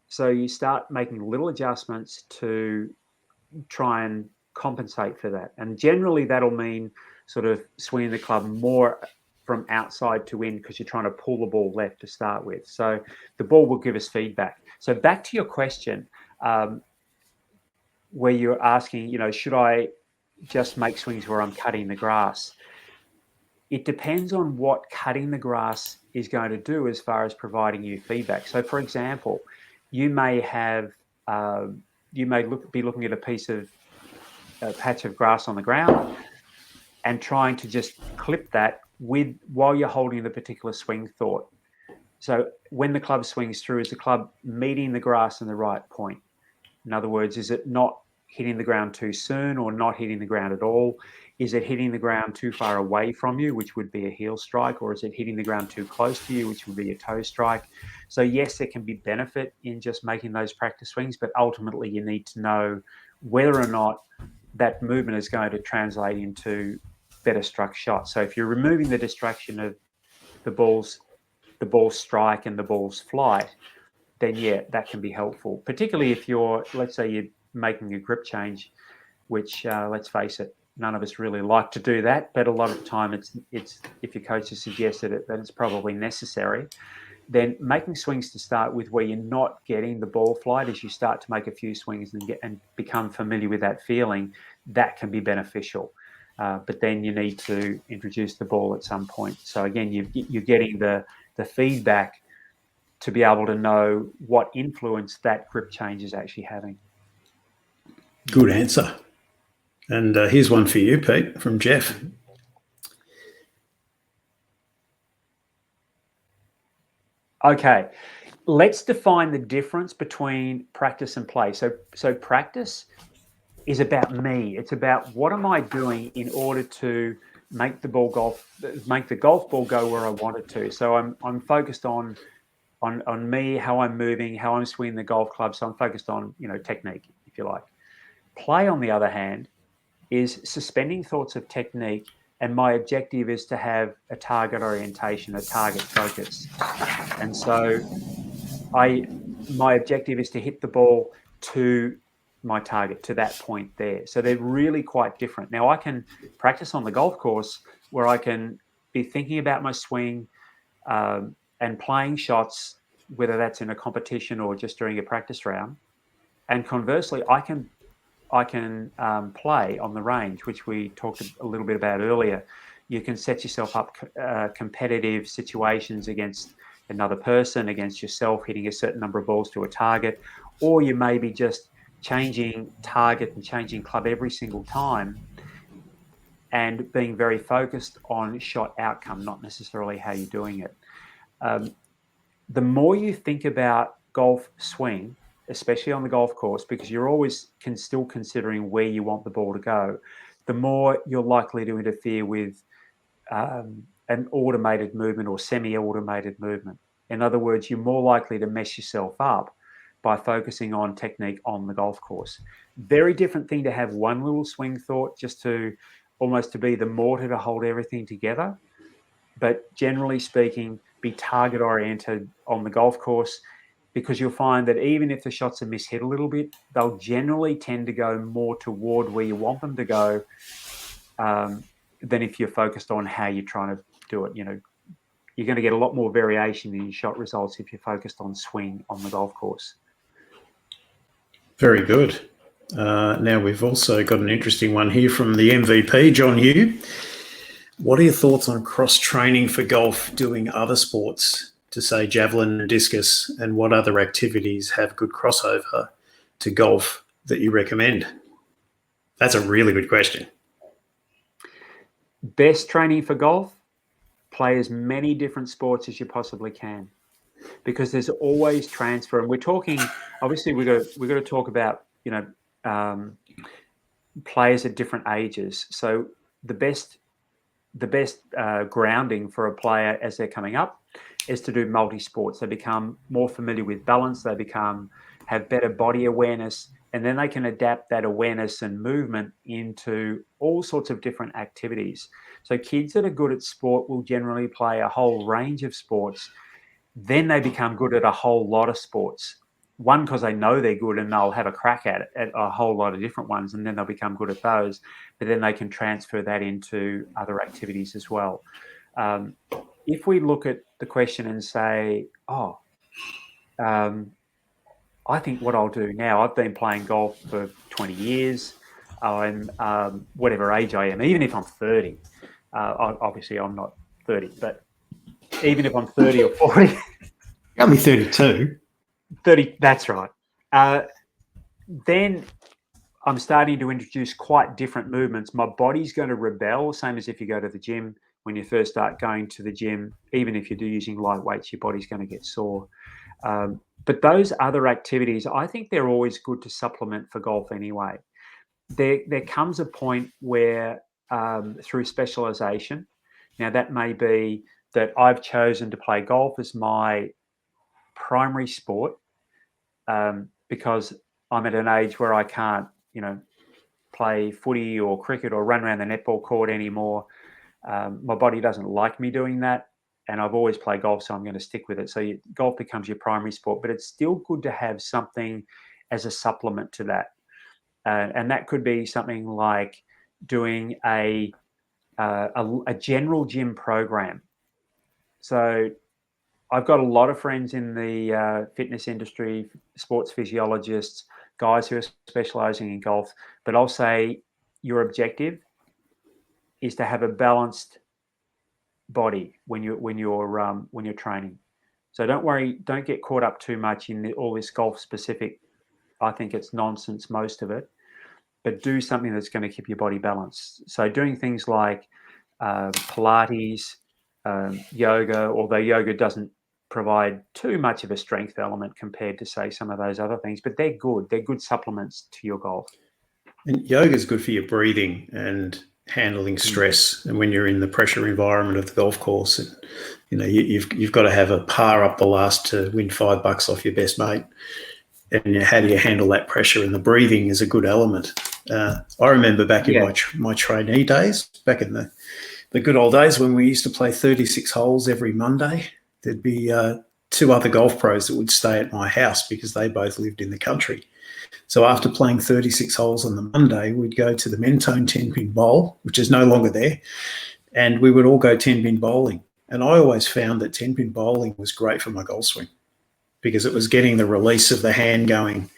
So you start making little adjustments to try and compensate for that. And generally that'll mean sort of swinging the club more from outside to in, because you're trying to pull the ball left to start with. So the ball will give us feedback. So back to your question, where you're asking, should I just make swings where I'm cutting the grass? It depends on what cutting the grass is going to do as far as providing you feedback. So for example, you may be looking at a patch of grass on the ground and trying to just clip that while you're holding the particular swing thought. So when the club swings through, is the club meeting the grass in the right point? In other words, is it not hitting the ground too soon or not hitting the ground at all? Is it hitting the ground too far away from you, which would be a heel strike, or is it hitting the ground too close to you, which would be a toe strike? So yes, there can be benefit in just making those practice swings, but ultimately you need to know whether or not that movement is going to translate into better struck shots. So if you're removing the distraction of the ball's strike and the ball's flight, then yeah, that can be helpful, particularly if let's say you're making a grip change, which let's face it, none of us really like to do that, but a lot of the time it's if your coach has suggested it, then it's probably necessary. Then making swings to start with where you're not getting the ball flight, as you start to make a few swings and become familiar with that feeling, that can be beneficial. But then you need to introduce the ball at some point. So again, you're getting the feedback to be able to know what influence that grip change is actually having. Good answer. And here's one for you, Pete, from Jeff. Okay, let's define the difference between practice and play. So practice is about me. It's about what am I doing in order to make the golf ball go where I want it to. So I'm focused on me, how I'm moving, how I'm swinging the golf club. So I'm focused on, technique, if you like. Play, on the other hand, is suspending thoughts of technique, and my objective is to have a target orientation, a target focus. And so my objective is to hit the ball to my target, to that point there. So they're really quite different. Now, I can practice on the golf course where I can be thinking about my swing and playing shots, whether that's in a competition or just during a practice round. And conversely, I can play on the range, which we talked a little bit about earlier. You can set yourself up competitive situations against another person, against yourself, hitting a certain number of balls to a target, or you may be just changing target and changing club every single time and being very focused on shot outcome, not necessarily how you're doing it. The more you think about golf swing, especially on the golf course, because you're always still considering where you want the ball to go, the more you're likely to interfere with an automated movement or semi-automated movement. In other words, you're more likely to mess yourself up by focusing on technique on the golf course. Very different thing to have one little swing thought just to almost to be the mortar to hold everything together. But generally speaking, be target oriented on the golf course, because you'll find that even if the shots are mishit a little bit, they'll generally tend to go more toward where you want them to go than if you're focused on how you're trying to do it. You're going to get a lot more variation in your shot results if you're focused on swing on the golf course. Very good. Now we've also got an interesting one here from the MVP, John Hugh. What are your thoughts on cross-training for golf doing other sports, to say javelin and discus, and what other activities have good crossover to golf that you recommend? That's a really good question. Best training for golf, play as many different sports as you possibly can, because there's always transfer. And we're talking, obviously we've got to talk about, players at different ages. So the best grounding for a player as they're coming up is to do multi-sports. They become more familiar with balance. They have better body awareness, and then they can adapt that awareness and movement into all sorts of different activities. So kids that are good at sport will generally play a whole range of sports. Then they become good at a whole lot of sports. One, because they know they're good and they'll have a crack at it, at a whole lot of different ones, and then they'll become good at those. But then they can transfer that into other activities as well. If we look at the question and say, I think what I'll do now, I've been playing golf for 20 years. I'm whatever age I am, even if I'm 30. Obviously, I'm not 30, but even if I'm 30 or 40. I'll be 32. 30, that's right. Then I'm starting to introduce quite different movements. My body's going to rebel, same as if you go to the gym. When you first start going to the gym, even if you do using light weights, your body's going to get sore. But those other activities, I think they're always good to supplement for golf anyway. There comes a point where through specialization, now that may be that I've chosen to play golf as my primary sport because I'm at an age where I can't, play footy or cricket or run around the netball court anymore. My body doesn't like me doing that. And I've always played golf, so I'm going to stick with it. So golf becomes your primary sport, but it's still good to have something as a supplement to that. And that could be something like doing a general gym program. So I've got a lot of friends in the fitness industry, sports physiologists, guys who are specializing in golf. But I'll say your objective is to have a balanced body when you're training. So don't get caught up too much in all this golf specific. I think it's nonsense, most of it. But do something that's going to keep your body balanced. So doing things like Pilates, yoga, although yoga doesn't provide too much of a strength element compared to, say, some of those other things, but they're good. They're good supplements to your golf. And yoga is good for your breathing and handling stress. And when you're in the pressure environment of the golf course, and, you've got to have a par up the last to win $5 off your best mate. And how do you handle that pressure? And the breathing is a good element. I remember back in my trainee days, back in the good old days when we used to play 36 holes every Monday, there'd be 2 other golf pros that would stay at my house because they both lived in the country. So after playing 36 holes on the Monday, we'd go to the Mentone 10-pin bowl, which is no longer there, and we would all go 10-pin bowling. And I always found that 10-pin bowling was great for my golf swing because it was getting the release of the hand going.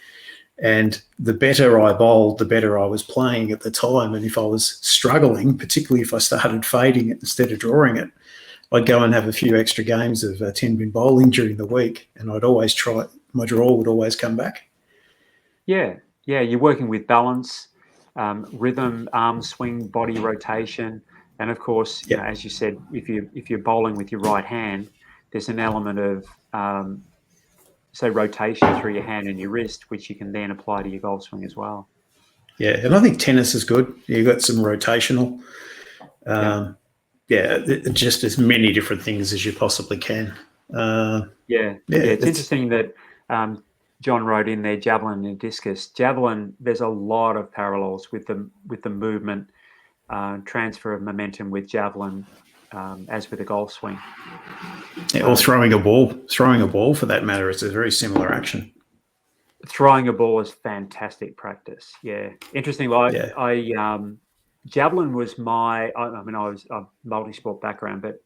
And the better I bowled, the better I was playing at the time. And if I was struggling, particularly if I started fading it instead of drawing it, I'd go and have a few extra games of 10-pin bowling during the week, and I'd always try. My draw would always come back. Yeah. You're working with balance, rhythm, arm swing, body rotation, and of course, as you said, if you're bowling with your right hand, there's an element of say rotation through your hand and your wrist, which you can then apply to your golf swing as well. Yeah, and I think tennis is good. You've got some rotational. Just as many different things as you possibly can. It's interesting that John wrote in there javelin and discus. Javelin, there's a lot of parallels with the movement, transfer of momentum with javelin, as with a golf swing. Yeah, or throwing a ball for that matter. It's a very similar action. Throwing a ball is fantastic practice. Yeah, interesting. Javelin was I was a multi-sport background, but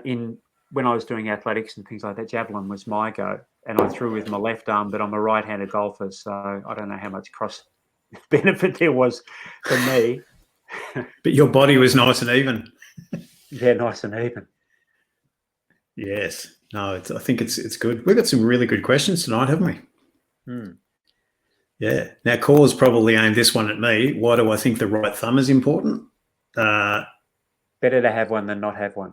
when I was doing athletics and things like that, javelin was my go, and I threw with my left arm. But I'm a right-handed golfer, so I don't know how much cross benefit there was for me. But your body was nice and even. Yeah, nice and even. Yes. No, I think it's good. We've got some really good questions tonight, haven't we? Yeah. Now, Cor's probably aimed this one at me. Why do I think the right thumb is important? Better to have one than not have one.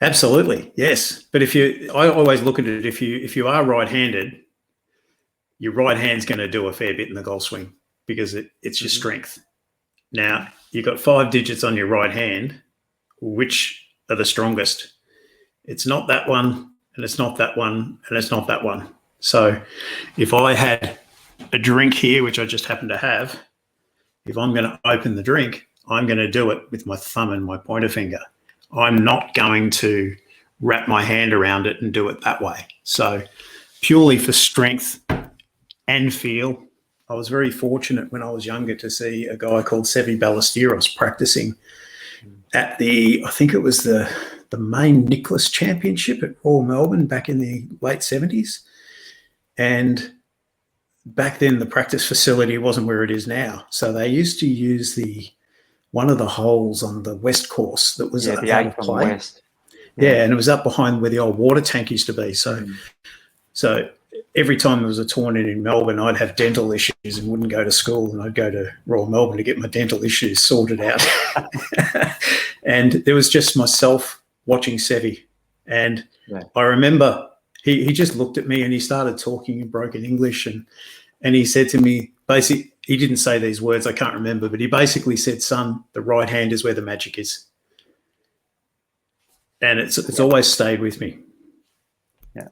Absolutely, yes. But I always look at it, if you are right-handed, your right hand's going to do a fair bit in the golf swing because it's your strength. Now, you've got 5 digits on your right hand. Which are the strongest? It's not that one, and it's not that one, and it's not that one. So if I had a drink here, which I just happen to have, if I'm going to open the drink, I'm going to do it with my thumb and my pointer finger. I'm not going to wrap my hand around it and do it that way. So purely for strength and feel, I was very fortunate when I was younger to see a guy called Seve Ballesteros practicing at I think it was the main Nicholas Championship at Royal Melbourne back in the late 70s. And back then the practice facility wasn't where it is now. So they used to use one of the holes on the west course that was out of play. West. Yeah, and it was up behind where the old water tank used to be. So every time there was a tournament in Melbourne, I'd have dental issues and wouldn't go to school, and I'd go to Royal Melbourne to get my dental issues sorted out. And there was just myself watching Seve. And I remember he just looked at me and he started talking in broken English, and he said to me, basically, he didn't say these words, I can't remember, but he basically said, son, the right hand is where the magic is. And it's always stayed with me. Yeah.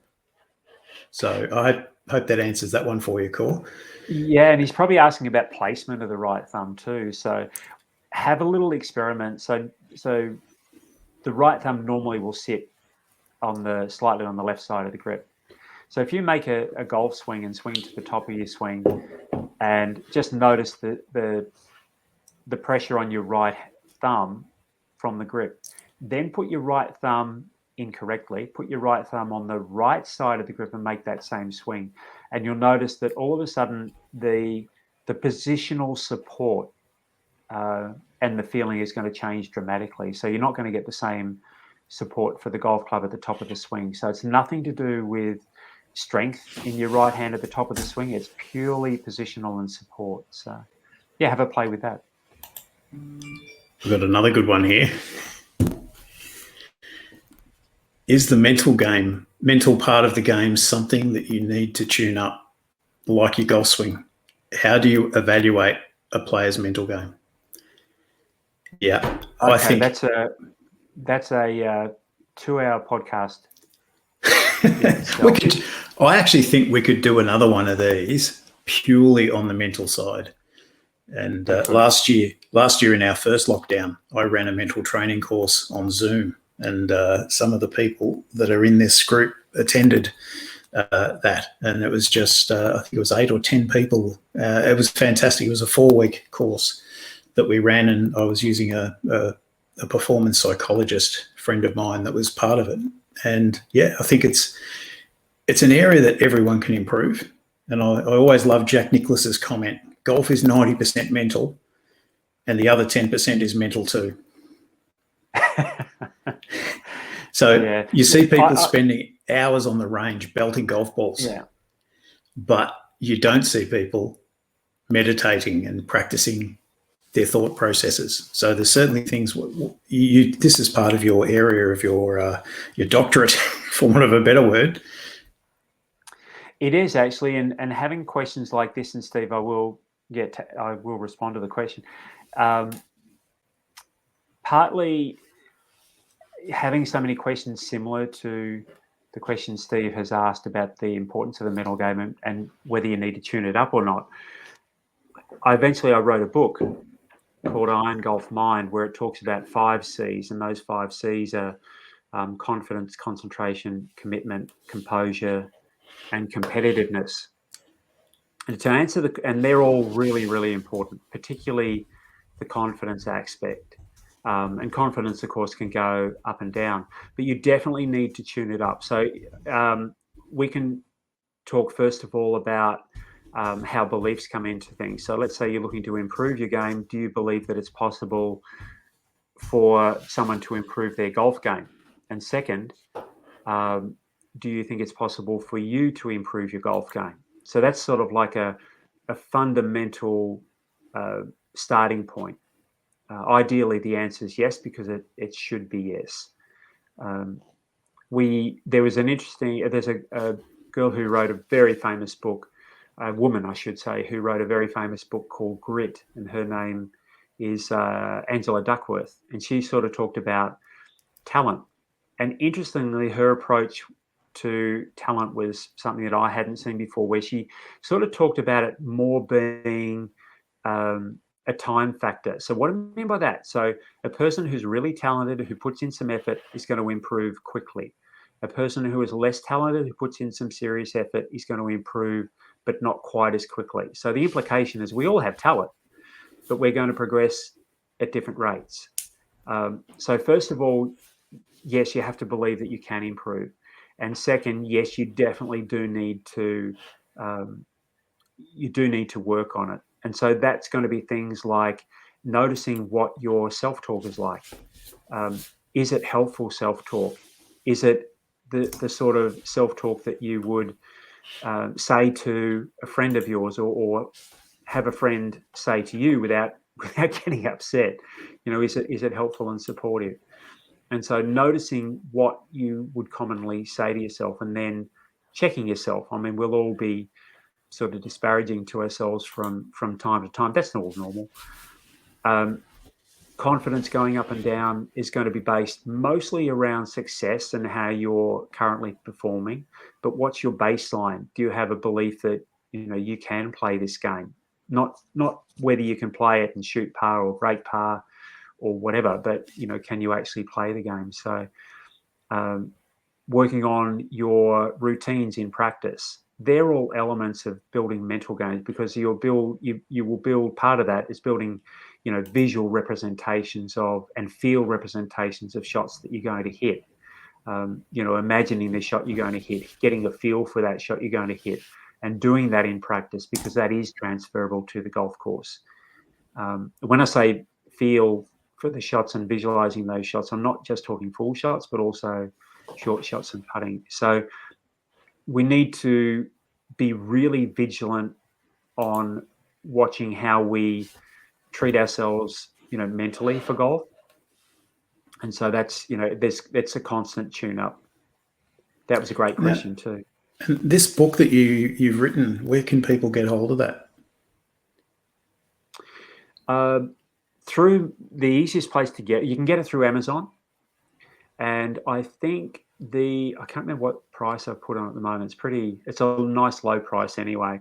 So I hope that answers that one for you, Cor. Yeah, and he's probably asking about placement of the right thumb too. So have a little experiment. So the right thumb normally will sit slightly on the left side of the grip. So if you make a golf swing and swing to the top of your swing, and just notice the pressure on your right thumb from the grip, then put your right thumb incorrectly, put your right thumb on the right side of the grip and make that same swing. And you'll notice that all of a sudden the positional support and the feeling is going to change dramatically. So you're not going to get the same support for the golf club at the top of the swing. So it's nothing to do with strength in your right hand at the top of the swing. It's purely positional and support. So yeah, have a play with that. We've got another good one here. is the mental part of the game something that you need to tune up, like your golf swing? How do you evaluate a player's mental game? Yeah, Okay, I think that's a 2-hour podcast. I actually think we could do another one of these purely on the mental side. And last year in our first lockdown, I ran a mental training course on Zoom, and some of the people that are in this group attended that, and it was just I think it was 8 or 10 people. It was fantastic. It was a 4-week course that we ran, and I was using a performance psychologist friend of mine that was part of it. And yeah, I think it's an area that everyone can improve. And I always love Jack Nicklaus's comment: golf is 90% mental, and the other 10% is mental too. So you see people spending hours on the range belting golf balls, but you don't see people meditating and practicing their thought processes. So there's certainly things this is part of your area of your doctorate, for want of a better word. It is actually, and having questions like this, and Steve, I will respond to the question. Partly having so many questions similar to the question Steve has asked about the importance of the mental game and whether you need to tune it up or not. I wrote a book called Iron Golf Mind, where it talks about 5 C's, and those 5 C's are confidence, concentration, commitment, composure, and competitiveness. And to answer and they're all really, really important, particularly the confidence aspect. And confidence, of course, can go up and down, but you definitely need to tune it up. So we can talk first of all about how beliefs come into things. So let's say you're looking to improve your game. Do you believe that it's possible for someone to improve their golf game? And second, do you think it's possible for you to improve your golf game? So that's sort of like a fundamental starting point. Ideally, the answer is yes, because it should be yes. There's a girl who wrote a very famous book, a woman, I should say, who wrote a very famous book called Grit, and her name is Angela Duckworth, and she sort of talked about talent. And interestingly, her approach to talent was something that I hadn't seen before, where she sort of talked about it more being a time factor. So what do I mean by that? So a person who's really talented, who puts in some effort, is going to improve quickly. A person who is less talented, who puts in some serious effort, is going to improve, but not quite as quickly. So the implication is we all have talent, but we're going to progress at different rates. So first of all, yes, you have to believe that you can improve. And second, yes, you definitely do need to work on it. And so that's going to be things like noticing what your self-talk is like. Is it helpful self-talk? Is it the sort of self-talk that you would say to a friend of yours, or have a friend say to you without getting upset? Is it helpful and supportive? And so noticing what you would commonly say to yourself, and then checking yourself. I mean, we'll all be sort of disparaging to ourselves from time to time. That's all normal. Confidence going up and down is going to be based mostly around success and how you're currently performing. But what's your baseline? Do you have a belief that you can play this game? Not whether you can play it and shoot par or break par or whatever, but can you actually play the game? So working on your routines in practice, they're all elements of building mental games, because you will build, part of that is building visual representations of and feel representations of shots that you're going to hit. Imagining the shot you're going to hit, getting a feel for that shot you're going to hit, and doing that in practice, because that is transferable to the golf course. When I say feel for the shots and visualizing those shots, I'm not just talking full shots, but also short shots and putting. So we need to be really vigilant on watching how we treat ourselves, mentally for golf. And so that's, that's a constant tune up. That was a great question too. And this book that you've written, where can people get hold of that? Through the easiest place to get, you can get it through Amazon. And I think I can't remember what price I've put on at the moment. It's a nice low price anyway.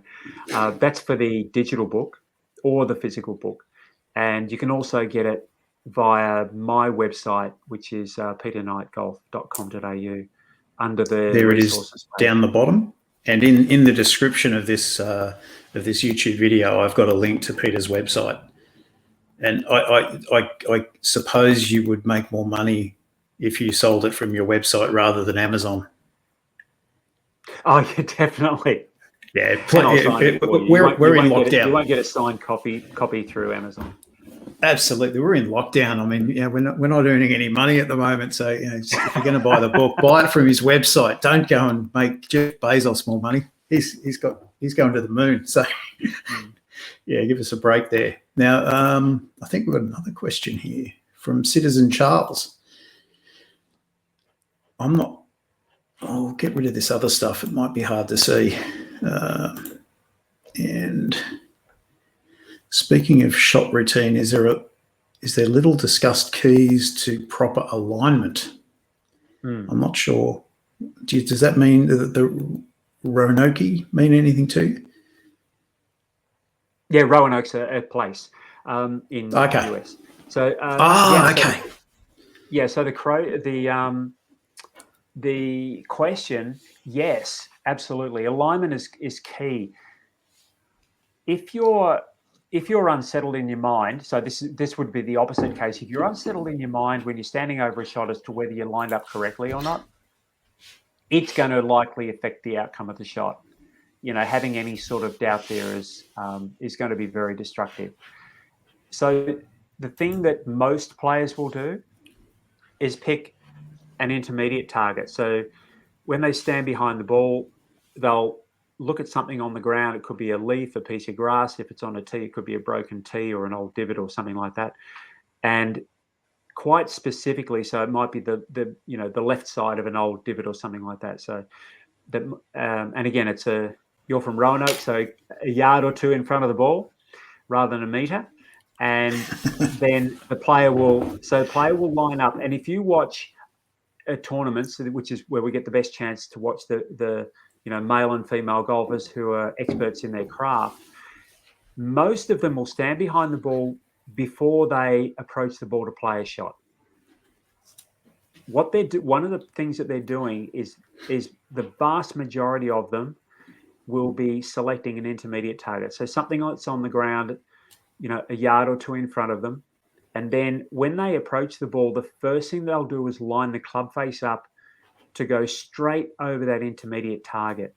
That's for the digital book or the physical book. And you can also get it via my website, which is peterknightgolf.com.au under the There it resources is page. down the bottom. And in the description of this YouTube video, I've got a link to Peter's website. And I suppose you would make more money if you sold it from your website rather than Amazon. Oh, yeah, definitely. Yeah, we're in lockdown. You won't get a signed copy through Amazon. Absolutely, we're in lockdown. I mean, we're not earning any money at the moment. So, if you're going to buy the book, buy it from his website. Don't go and make Jeff Bezos more money. He's going to the moon. So, yeah, give us a break there. Now, I think we've got another question here from Citizen Charles. I'll get rid of this other stuff. It might be hard to see. And speaking of shot routine, is there little discussed keys to proper alignment? I'm not sure. Does that mean that the Roanoke mean anything to you? Yeah, Roanoke's a place in the US. So okay. So the question, yes, absolutely. Alignment is key. If you're unsettled in your mind, so this would be the opposite case. If you're unsettled in your mind when you're standing over a shot as to whether you're lined up correctly or not, it's going to likely affect the outcome of the shot. Having any sort of doubt there is going to be very destructive. So the thing that most players will do is pick an intermediate target. So when they stand behind the ball, they'll look at something on the ground. It could be a leaf, a piece of grass. If it's on a tee, it could be a broken tee or an old divot or something like that. And quite specifically, so it might be the left side of an old divot or something like that. So that, and again, you're from Roanoke, so a yard or two in front of the ball rather than a meter. And then the player will line up. And if you watch tournaments, which is where we get the best chance to watch the male and female golfers who are experts in their craft, most of them will stand behind the ball before they approach the ball to play a shot. One of the things that they're doing is the vast majority of them will be selecting an intermediate target. So something that's on the ground, a yard or two in front of them. And then when they approach the ball, the first thing they'll do is line the club face up to go straight over that intermediate target.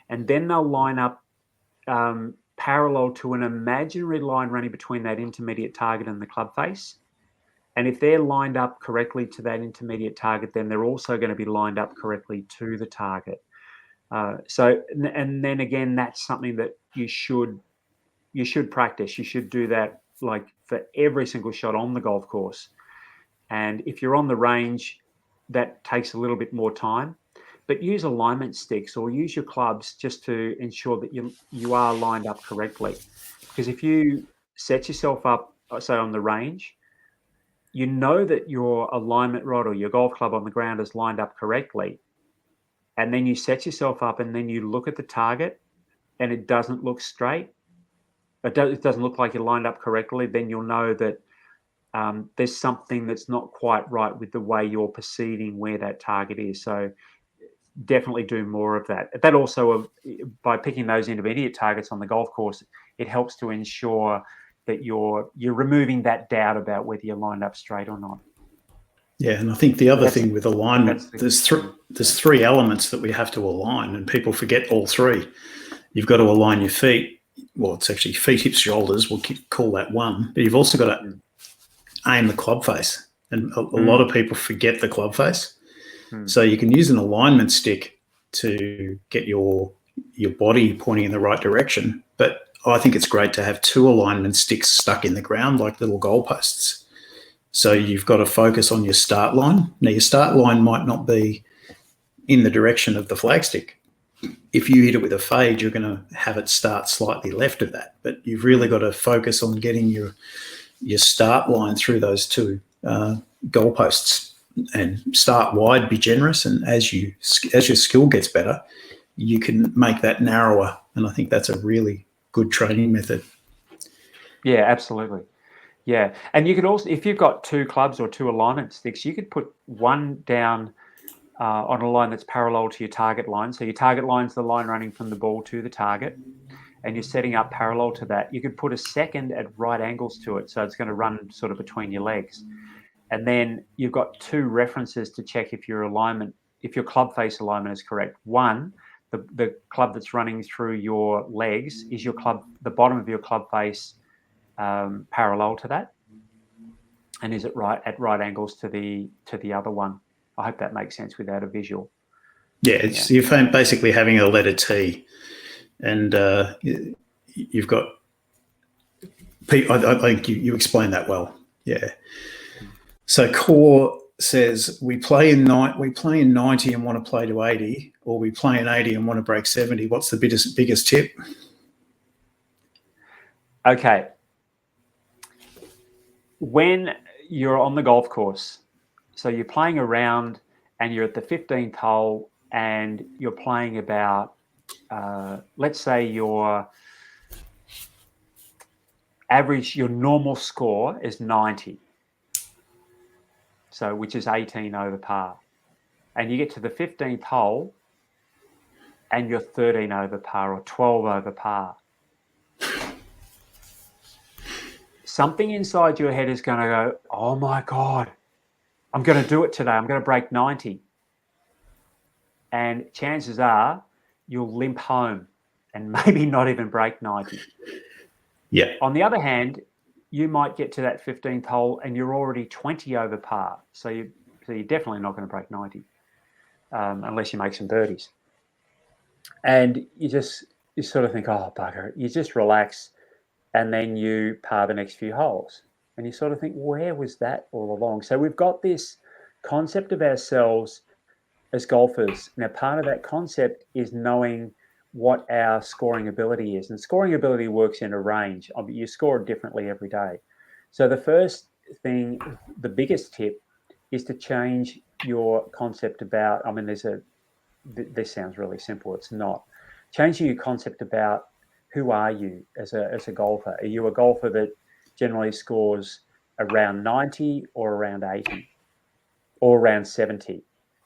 And then they'll line up parallel to an imaginary line running between that intermediate target and the club face. And if they're lined up correctly to that intermediate target, then they're also going to be lined up correctly to the target. And then again, that's something that you should practice. You should do that like for every single shot on the golf course. And if you're on the range, that takes a little bit more time, but use alignment sticks or use your clubs just to ensure that you are lined up correctly. Because if you set yourself up, say on the range, you know that your alignment rod or your golf club on the ground is lined up correctly. And then you set yourself up and then you look at the target and it doesn't look straight. It doesn't look like you're lined up correctly. Then you'll know that there's something that's not quite right with the way you're perceiving where that target is. So definitely do more of that. That also, by picking those intermediate targets on the golf course, it helps to ensure that you're removing that doubt about whether you're lined up straight or not. Yeah, and I think the other thing with alignment, there's three elements that we have to align, and people forget all three. You've got to align your feet. Well, it's actually feet, hips, shoulders. We'll call that one. But you've also got to aim the club face. And a lot of people forget the club face. So you can use an alignment stick to get your body pointing in the right direction. But I think it's great to have two alignment sticks stuck in the ground like little goalposts. So you've got to focus on your start line. Now, your start line might not be, in the direction of the flagstick. If you hit it with a fade, you're going to have it start slightly left of that. But you've really got to focus on getting your start line through those two goalposts, and start wide, be generous, and as your skill gets better, you can make that narrower. And I think that's a really good training method. Yeah, absolutely. Yeah, and you could also, if you've got two clubs or two alignment sticks, you could put one down on a line that's parallel to your target line. So your target line's the line running from the ball to the target, and you're setting up parallel to that. You could put a second at right angles to it, so it's going to run sort of between your legs. And then you've got two references to check if your club face alignment is correct. One, the club that's running through your legs, is the bottom of your club face parallel to that, and is it at right angles to the other one? I hope that makes sense without a visual. Yeah, you're basically having a letter T, and you've got. I think you explained that well. Yeah. So Core says we play in 90 and want to play to 80, or we play in 80 and want to break 70. What's the biggest tip? Okay. When you're on the golf course, so you're playing around and you're at the 15th hole and you're playing about, let's say your normal score is 90. So, which is 18 over par. And you get to the 15th hole and you're 13 over par or 12 over par. Something inside your head is going to go, oh my God, I'm going to do it today. I'm going to break 90. And chances are you'll limp home and maybe not even break 90. Yeah. On the other hand, you might get to that 15th hole and you're already 20 over par. So you're definitely not going to break 90 unless you make some birdies. And you sort of think, oh, bugger, you just relax and then you par the next few holes. And you sort of think, where was that all along? So we've got this concept of ourselves as golfers. Now, part of that concept is knowing what our scoring ability is. And scoring ability works in a range. You score differently every day. So the first thing, the biggest tip, is to change your concept about, this sounds really simple. It's not. Changing your concept about who are you as a golfer. Are you a golfer that generally scores around 90 or around 80 or around 70?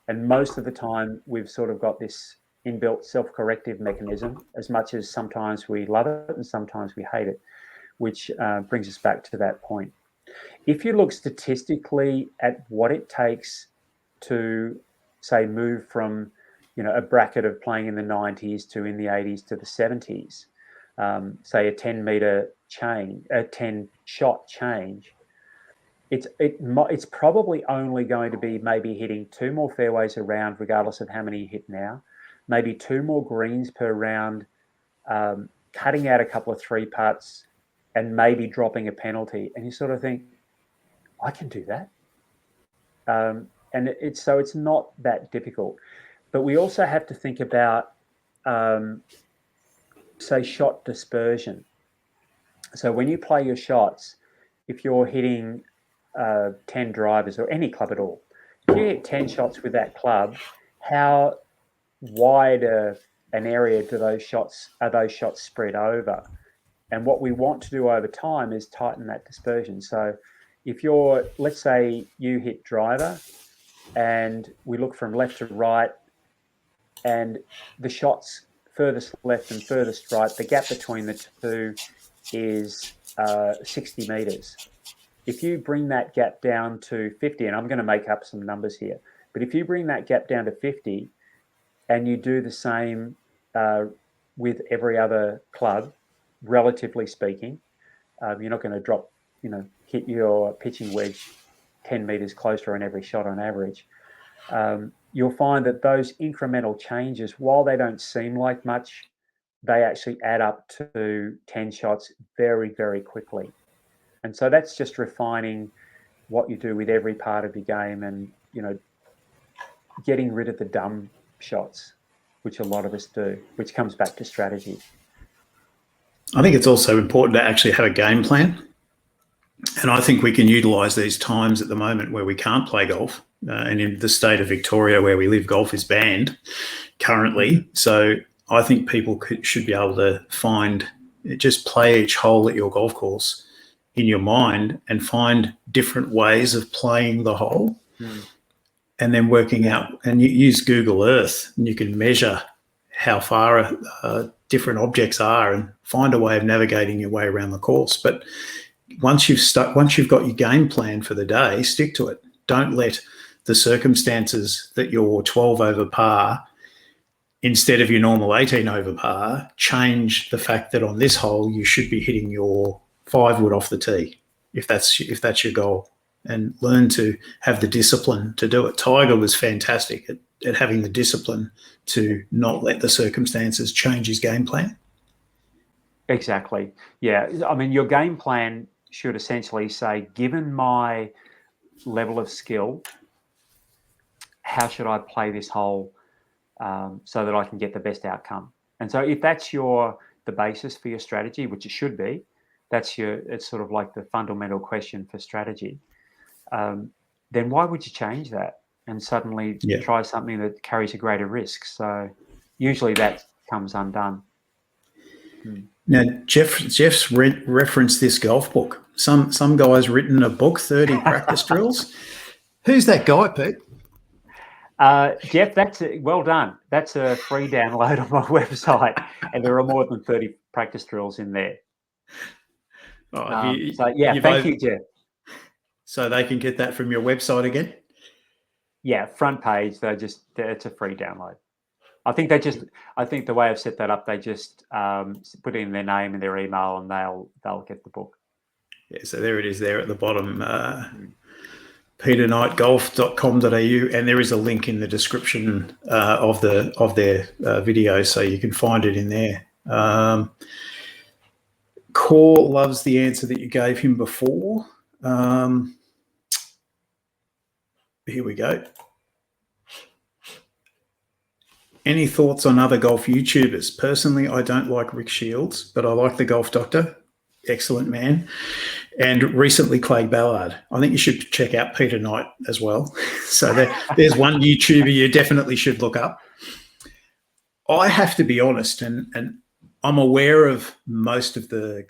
And most of the time, we've sort of got this inbuilt self-corrective mechanism, as much as sometimes we love it and sometimes we hate it, which brings us back to that point. If you look statistically at what it takes to, say, move from a bracket of playing in the 90s to in the 80s to the 70s, say a 10 shot change, it's probably only going to be maybe hitting 2 more fairways a round, regardless of how many you hit now, maybe 2 more greens per round, cutting out a couple of 3 putts, and maybe dropping a penalty. And you sort of think, I can do that. And it's not that difficult. But we also have to think about, say, shot dispersion. So when you play your shots, if you're hitting 10 drivers or any club at all, if you hit 10 shots with that club, how wide an area are those shots spread over? And what we want to do over time is tighten that dispersion. So if let's say you hit driver and we look from left to right, and the shots furthest left and furthest right, the gap between the two is 60 meters. If you bring that gap down to 50, and I'm going to make up some numbers here, but if you bring that gap down to 50 and you do the same with every other club, relatively speaking, you're not going to hit your pitching wedge 10 meters closer on every shot on average. You'll find that those incremental changes, while they don't seem like much, they actually add up to 10 shots very, very quickly. And so that's just refining what you do with every part of your game and, getting rid of the dumb shots, which a lot of us do, which comes back to strategy. I think it's also important to actually have a game plan. And I think we can utilise these times at the moment where we can't play golf. And in the state of Victoria where we live, golf is banned currently. So I think people should be able to just play each hole at your golf course in your mind and find different ways of playing the hole. And then working out, and you use Google Earth, and you can measure how far different objects are and find a way of navigating your way around the course. But once you've got your game plan for the day, stick to it. Don't let the circumstances that you're 12 over par instead of your normal 18 over par change the fact that on this hole you should be hitting your 5-wood off the tee, if that's your goal. And learn to have the discipline to do it. Tiger was fantastic at having the discipline to not let the circumstances change his game plan. Exactly. Yeah. I mean, your game plan should essentially say, given my level of skill, how should I play this hole so that I can get the best outcome? And so if that's the basis for your strategy, which it should be, it's sort of like the fundamental question for strategy. Then why would you change that and suddenly try something that carries a greater risk? So usually that comes undone. Now, Jeff's referenced this golf book. Some guy's written a book, 30 practice drills. Who's that guy, Pete? Jeff, well done. That's a free download on my website, and there are more than 30 practice drills in there. Thank you, Jeff. So they can get that from your website again? Yeah, front page. It's a free download. I think the way I've set that up, they just put in their name and their email, and they'll get the book. Yeah, so there it is there at the bottom, peterknightgolf.com.au, and there is a link in the description of their video, so you can find it in there. Core loves the answer that you gave him before. Here we go. Any thoughts on other golf YouTubers? Personally, I don't like Rick Shields, but I like the Golf Doctor. Excellent man. And recently, Craig Ballard. I think you should check out Peter Knight as well. So there's one YouTuber you definitely should look up. I have to be honest, and I'm aware of most of the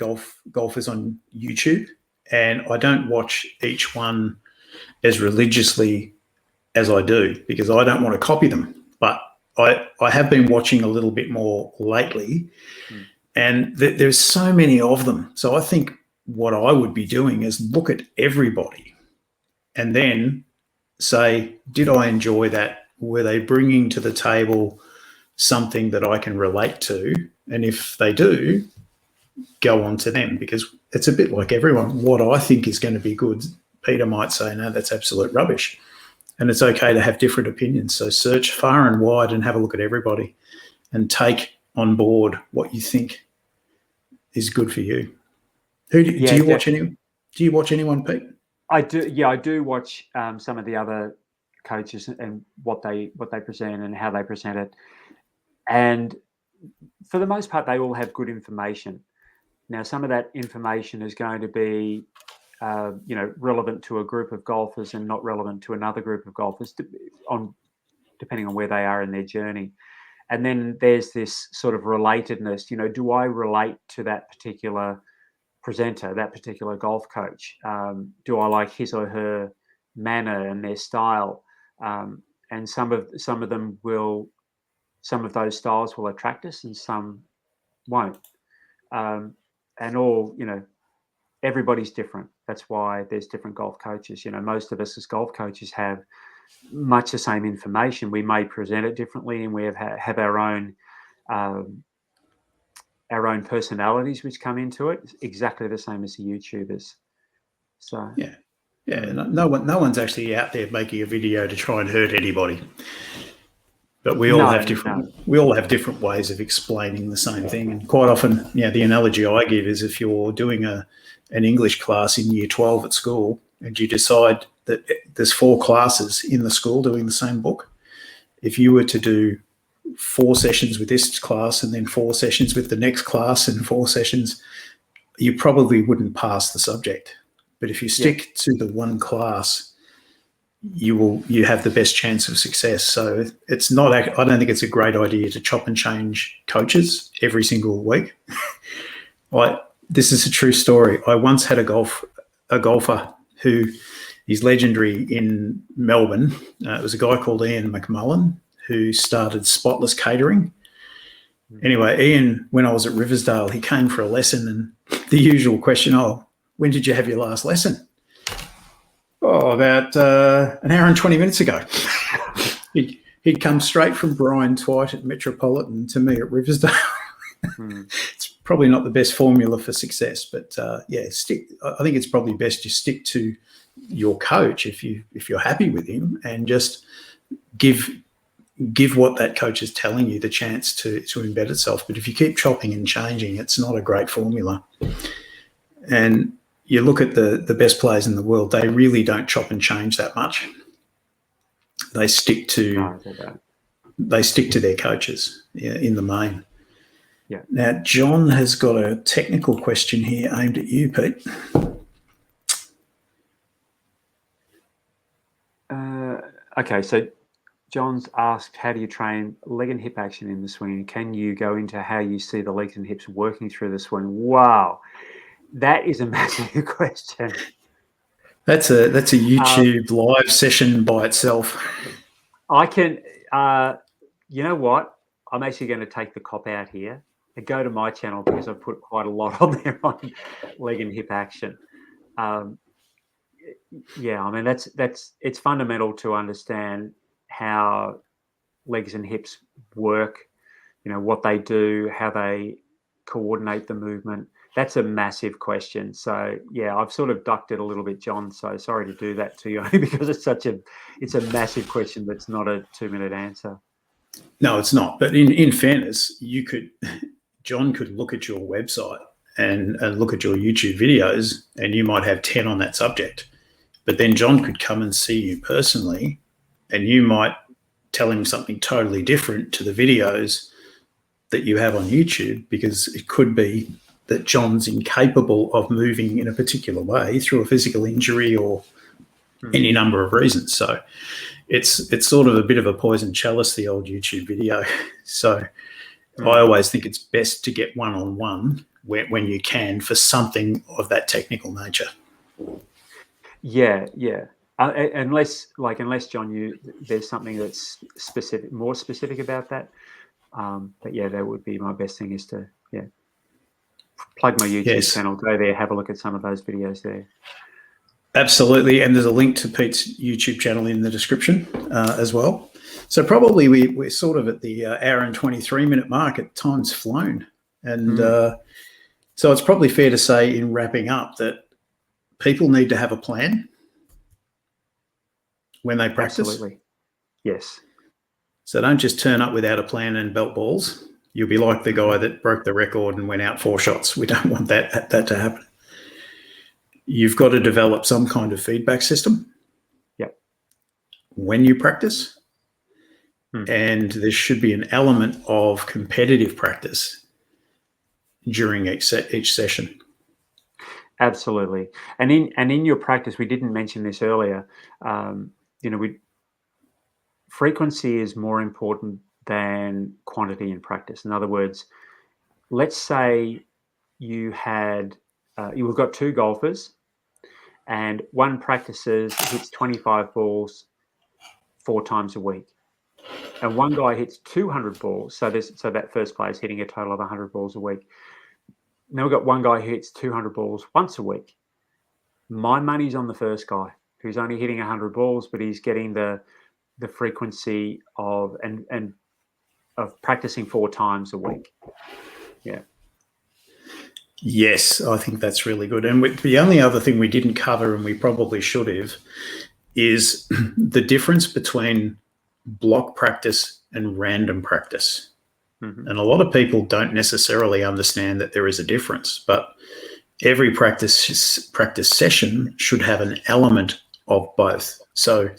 golfers on YouTube, and I don't watch each one as religiously as I do because I don't want to copy them. But I have been watching a little bit more lately, and there's so many of them. So I think what I would be doing is look at everybody and then say, did I enjoy that? Were they bringing to the table something that I can relate to? And if they do, go on to them, because it's a bit like everyone. What I think is going to be good, Peter might say, no, that's absolute rubbish. And it's okay to have different opinions. So search far and wide and have a look at everybody and take on board what you think is good for you. Do you watch anyone? Do you watch anyone, Pete? I do. Yeah, I do watch some of the other coaches and what they present and how they present it. And for the most part, they all have good information. Now, some of that information is going to be relevant to a group of golfers and not relevant to another group of golfers, depending on where they are in their journey. And then there's this sort of relatedness. Do I relate to that particular presenter, that particular golf coach? Do I like his or her manner and their style? And some of those styles will attract us, and some won't. And all, everybody's different. That's why there's different golf coaches. Most of us as golf coaches have much the same information. We may present it differently, and we have our own personalities which come into it. It's exactly the same as the YouTubers. So yeah. No one's actually out there making a video to try and hurt anybody. But we all have different ways of explaining the same thing. And quite often, the analogy I give is if you're doing an English class in year 12 at school and you decide that there's 4 classes in the school doing the same book, if you were to do 4 sessions with this class and then 4 sessions with the next class and 4 sessions, you probably wouldn't pass the subject. But if you stick to the one class, you have the best chance of success. So it's not, I don't think it's a great idea to chop and change coaches every single week. This is a true story. I once had a golfer who is legendary in Melbourne. It was a guy called Ian McMullen who started Spotless Catering. Anyway, Ian, when I was at Riversdale, he came for a lesson, and the usual question, when did you have your last lesson? About an hour and 20 minutes ago. He'd come straight from Brian Twite at Metropolitan to me at Riversdale. It's probably not the best formula for success, but I think it's probably best you stick to your coach if you're happy with him, and just give what that coach is telling you the chance to embed itself. But if you keep chopping and changing, it's not a great formula. And you look at the best players in the world, they really don't chop and change that much. They stick to their coaches in the main. Yeah. Now, John has got a technical question here aimed at you, Pete. Okay, so John's asked, how do you train leg and hip action in the swing? Can you go into how you see the legs and hips working through the swing? Wow, that is a massive question. That's a YouTube live session by itself. I can, you know what? I'm actually going to take the cop out here and go to my channel, because I've put quite a lot on there on leg and hip action. Yeah, I mean, it's fundamental to understand how legs and hips work, what they do, how they coordinate the movement. That's a massive question. So yeah, I've sort of ducked it a little bit, John. So sorry to do that to you, because it's a massive question that's not a 2-minute answer. No, it's not. But in fairness, John could look at your website and look at your YouTube videos, and you might have 10 on that subject. But then John could come and see you personally, and you might tell him something totally different to the videos that you have on YouTube, because it could be that John's incapable of moving in a particular way through a physical injury or any number of reasons. So it's sort of a bit of a poison chalice, the old YouTube video. So I always think it's best to get one-on-one when you can for something of that technical nature. Yeah. Unless John, there's something that's more specific about that. But yeah, that would be my best thing, is to plug my YouTube channel, go there, have a look at some of those videos there. Absolutely, and there's a link to Pete's YouTube channel in the description as well. So probably we're sort of at the hour and 23-minute mark. Time's flown, and so it's probably fair to say, in wrapping up, that people need to have a plan when they practice. Absolutely, yes. So don't just turn up without a plan and belt balls. You'll be like the guy that broke the record and went out 4 shots. We don't want that to happen. You've got to develop some kind of feedback system. Yep. When you practice, and there should be an element of competitive practice during each session. Absolutely, and in your practice, we didn't mention this earlier. Frequency is more important than quantity in practice. In other words, let's say you've got 2 golfers, and one hits 25 balls 4 times a week, and one guy hits 200 balls. So that first player is hitting a total of 100 balls a week. Now we've got one guy who hits 200 balls once a week. My money's on the first guy, who's only hitting 100 balls, but he's getting the frequency of practicing 4 times a week. Yeah. Yes, I think that's really good. And the only other thing we didn't cover, and we probably should have, is the difference between block practice and random practice. And a lot of people don't necessarily understand that there is a difference, but every practice session should have an element of both. So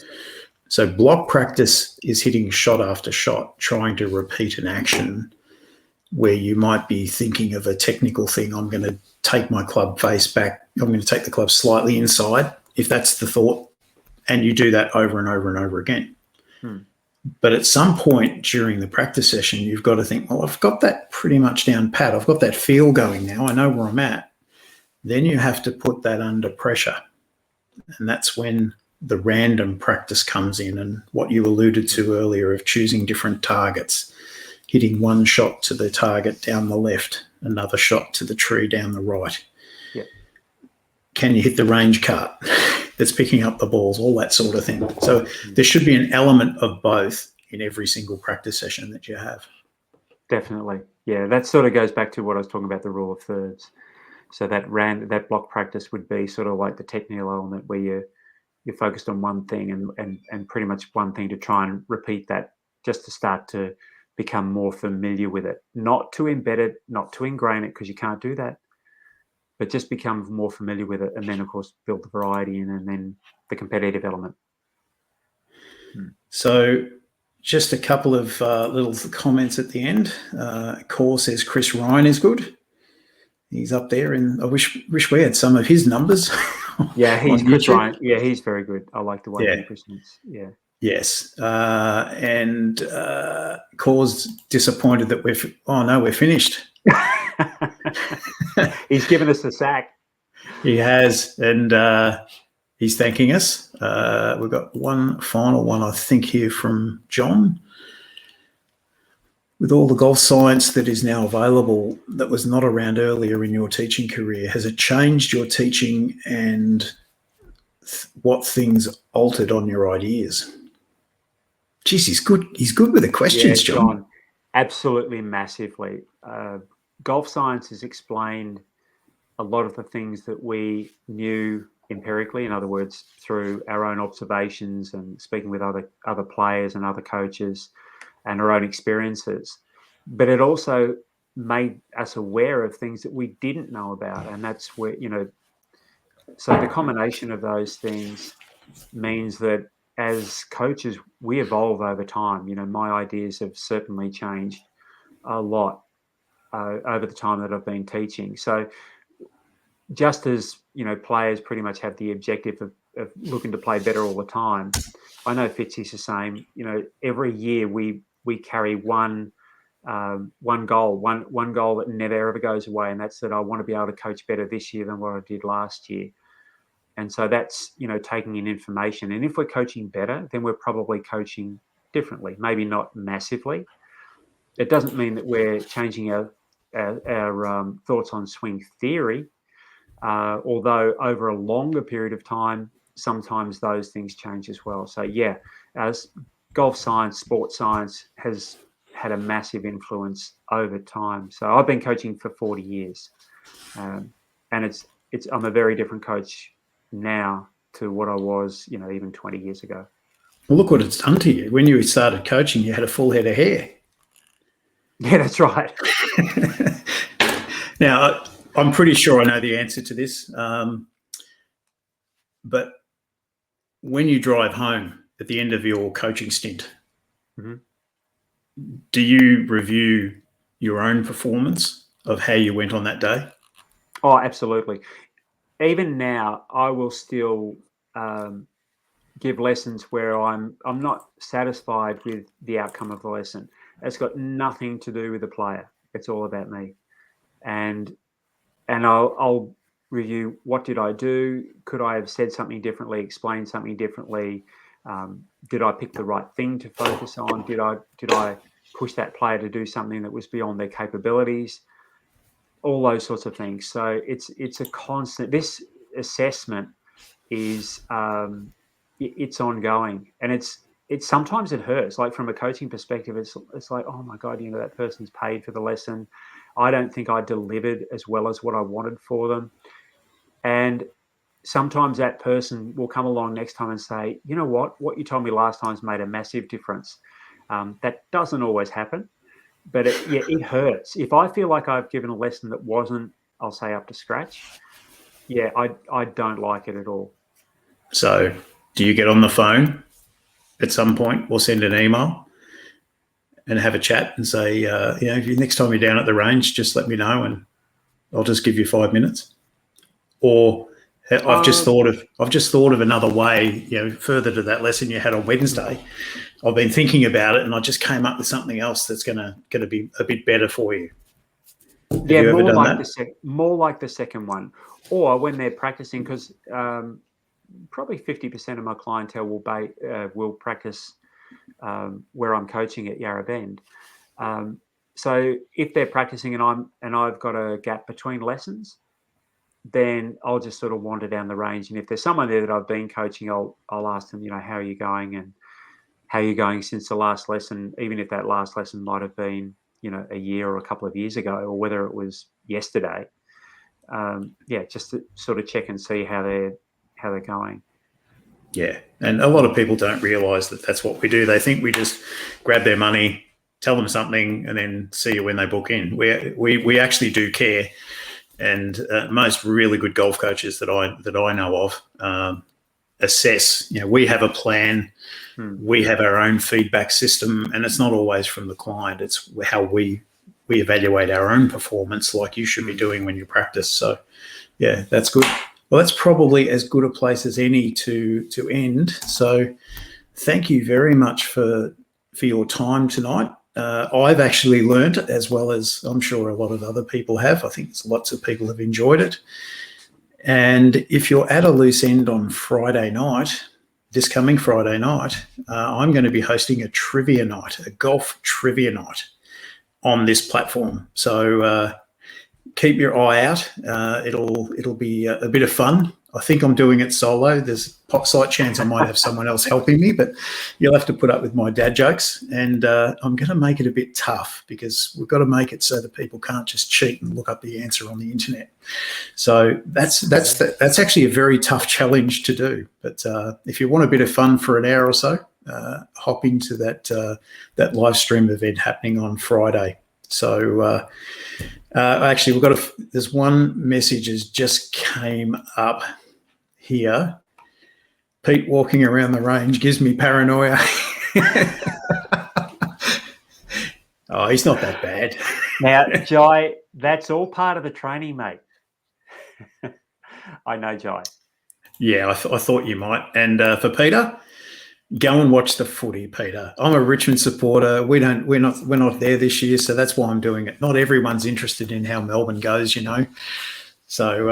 So block practice is hitting shot after shot, trying to repeat an action where you might be thinking of a technical thing. I'm going to take my club face back. I'm going to take the club slightly inside, if that's the thought. And you do that over and over and over again. But at some point during the practice session, you've got to think, well, I've got that pretty much down pat. I've got that feel going now. I know where I'm at. Then you have to put that under pressure. And that's when the random practice comes in, and what you alluded to earlier of choosing different targets, hitting one shot to the target down the left, another shot to the tree down the right. Yep. Can you hit the range cart that's picking up the balls, all that sort of thing. So there should be an element of both in every single practice session that you have. Definitely. Yeah, that sort of goes back to what I was talking about, the rule of thirds. So that block practice would be sort of like the technical element where you're focused on one thing and pretty much one thing to try and repeat that, just to start to become more familiar with it. Not to embed it, not to ingrain it, because you can't do that, but just become more familiar with it, and then, of course, build the variety in, and then the competitive element. So just a couple of little comments at the end. Core says Chris Ryan is good. He's up there, and I wish we had some of his numbers. Yeah, he's Chris Ryan. Yeah, he's very good. I like the way he presents. Yeah. Yes. And Core's disappointed that we're finished. He's given us a sack. He has, and he's thanking us. We've got one final one, I think, here from John. With all the golf science that is now available that was not around earlier in your teaching career, has it changed your teaching, and what things altered on your ideas? Geez, he's good. He's good with the questions, John. Absolutely massively. Golf science has explained a lot of the things that we knew empirically, in other words, through our own observations and speaking with other players and other coaches and our own experiences. But it also made us aware of things that we didn't know about. And that's where, so the combination of those things means that as coaches, we evolve over time. My ideas have certainly changed a lot over the time that I've been teaching. So just as, players pretty much have the objective of looking to play better all the time, I know Fitzy's the same. Every year we carry one goal that never ever goes away, and that's that I want to be able to coach better this year than what I did last year. And so that's, taking in information. And if we're coaching better, then we're probably coaching differently, maybe not massively. It doesn't mean that we're changing our thoughts on swing theory, although over a longer period of time, sometimes those things change as well. So yeah, as golf science, sports science has had a massive influence over time. So I've been coaching for 40 years, and I'm a very different coach now to what I was, even 20 years ago. Well, look what it's done to you. When you started coaching, you had a full head of hair. Yeah, that's right. Now, I'm pretty sure I know the answer to this, but when you drive home at the end of your coaching stint, do you review your own performance of how you went on that day? Oh, absolutely. Even now, I will still give lessons where I'm not satisfied with the outcome of the lesson. It's got nothing to do with the player. It's all about me. And I'll review, what did I do? Could I have said something differently, explained something differently? Did I pick the right thing to focus on? Did I push that player to do something that was beyond their capabilities? All those sorts of things. So it's a constant. This assessment is it's ongoing, and it's sometimes it hurts. Like from a coaching perspective, it's like, oh my God, that person's paid for the lesson. I don't think I delivered as well as what I wanted for them. And sometimes that person will come along next time and say, you know what you told me last time's made a massive difference. That doesn't always happen, but it hurts. If I feel like I've given a lesson that wasn't, I'll say, up to scratch, I don't like it at all. So do you get on the phone at some point, or send an email and have a chat and say, if next time you're down at the range, just let me know and I'll just give you 5 minutes. Or I've just thought of another way, further to that lesson you had on Wednesday. I've been thinking about it and I just came up with something else that's going to be a bit better for you. Have you ever done that? More like the second one, or when they're practicing, because probably 50% of my clientele will practice where I'm coaching at Yarra Bend. So if they're practicing and I've got a gap between lessons, then I'll just sort of wander down the range. And if there's someone there that I've been coaching, I'll ask them, how are you going and how are you going since the last lesson, even if that last lesson might have been, a year or a couple of years ago, or whether it was yesterday. Just to sort of check and see how they're going. Yeah, and a lot of people don't realise that that's what we do. They think we just grab their money, tell them something, and then see you when they book in. We actually do care, and most really good golf coaches that I know of assess. We have a plan, we have our own feedback system, and it's not always from the client. It's how we evaluate our own performance, like you should be doing when you practice. So, yeah, that's good. Well, that's probably as good a place as any to end. So thank you very much for your time tonight. I've actually learned, as well as I'm sure a lot of other people have. I think lots of people have enjoyed it. And if you're at a loose end on Friday night, this coming Friday night, I'm going to be hosting a trivia night, a golf trivia night on this platform. So keep your eye out. It'll be a bit of fun. I think I'm doing it solo. There's a slight chance I might have someone else helping me, but you'll have to put up with my dad jokes. And I'm going to make it a bit tough because we've got to make it so that people can't just cheat and look up the answer on the internet. So that's actually a very tough challenge to do. But if you want a bit of fun for an hour or so, hop into that live stream event happening on Friday. So actually, there's one message has just came up here. Pete walking around the range gives me paranoia. Oh, he's not that bad. Now, Jai, that's all part of the training, mate. I know, Jai. Yeah, I thought you might. And for Peter, go and watch the footy, Peter. I'm a Richmond supporter. We're not there this year, so that's why I'm doing it. Not everyone's interested in how Melbourne goes, So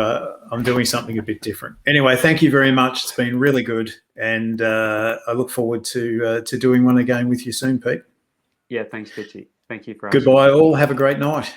I'm doing something a bit different. Anyway, thank you very much. It's been really good, and I look forward to doing one again with you soon, Pete. Yeah, thanks, Fitzy. Thank you for Goodbye, all. Have a great night.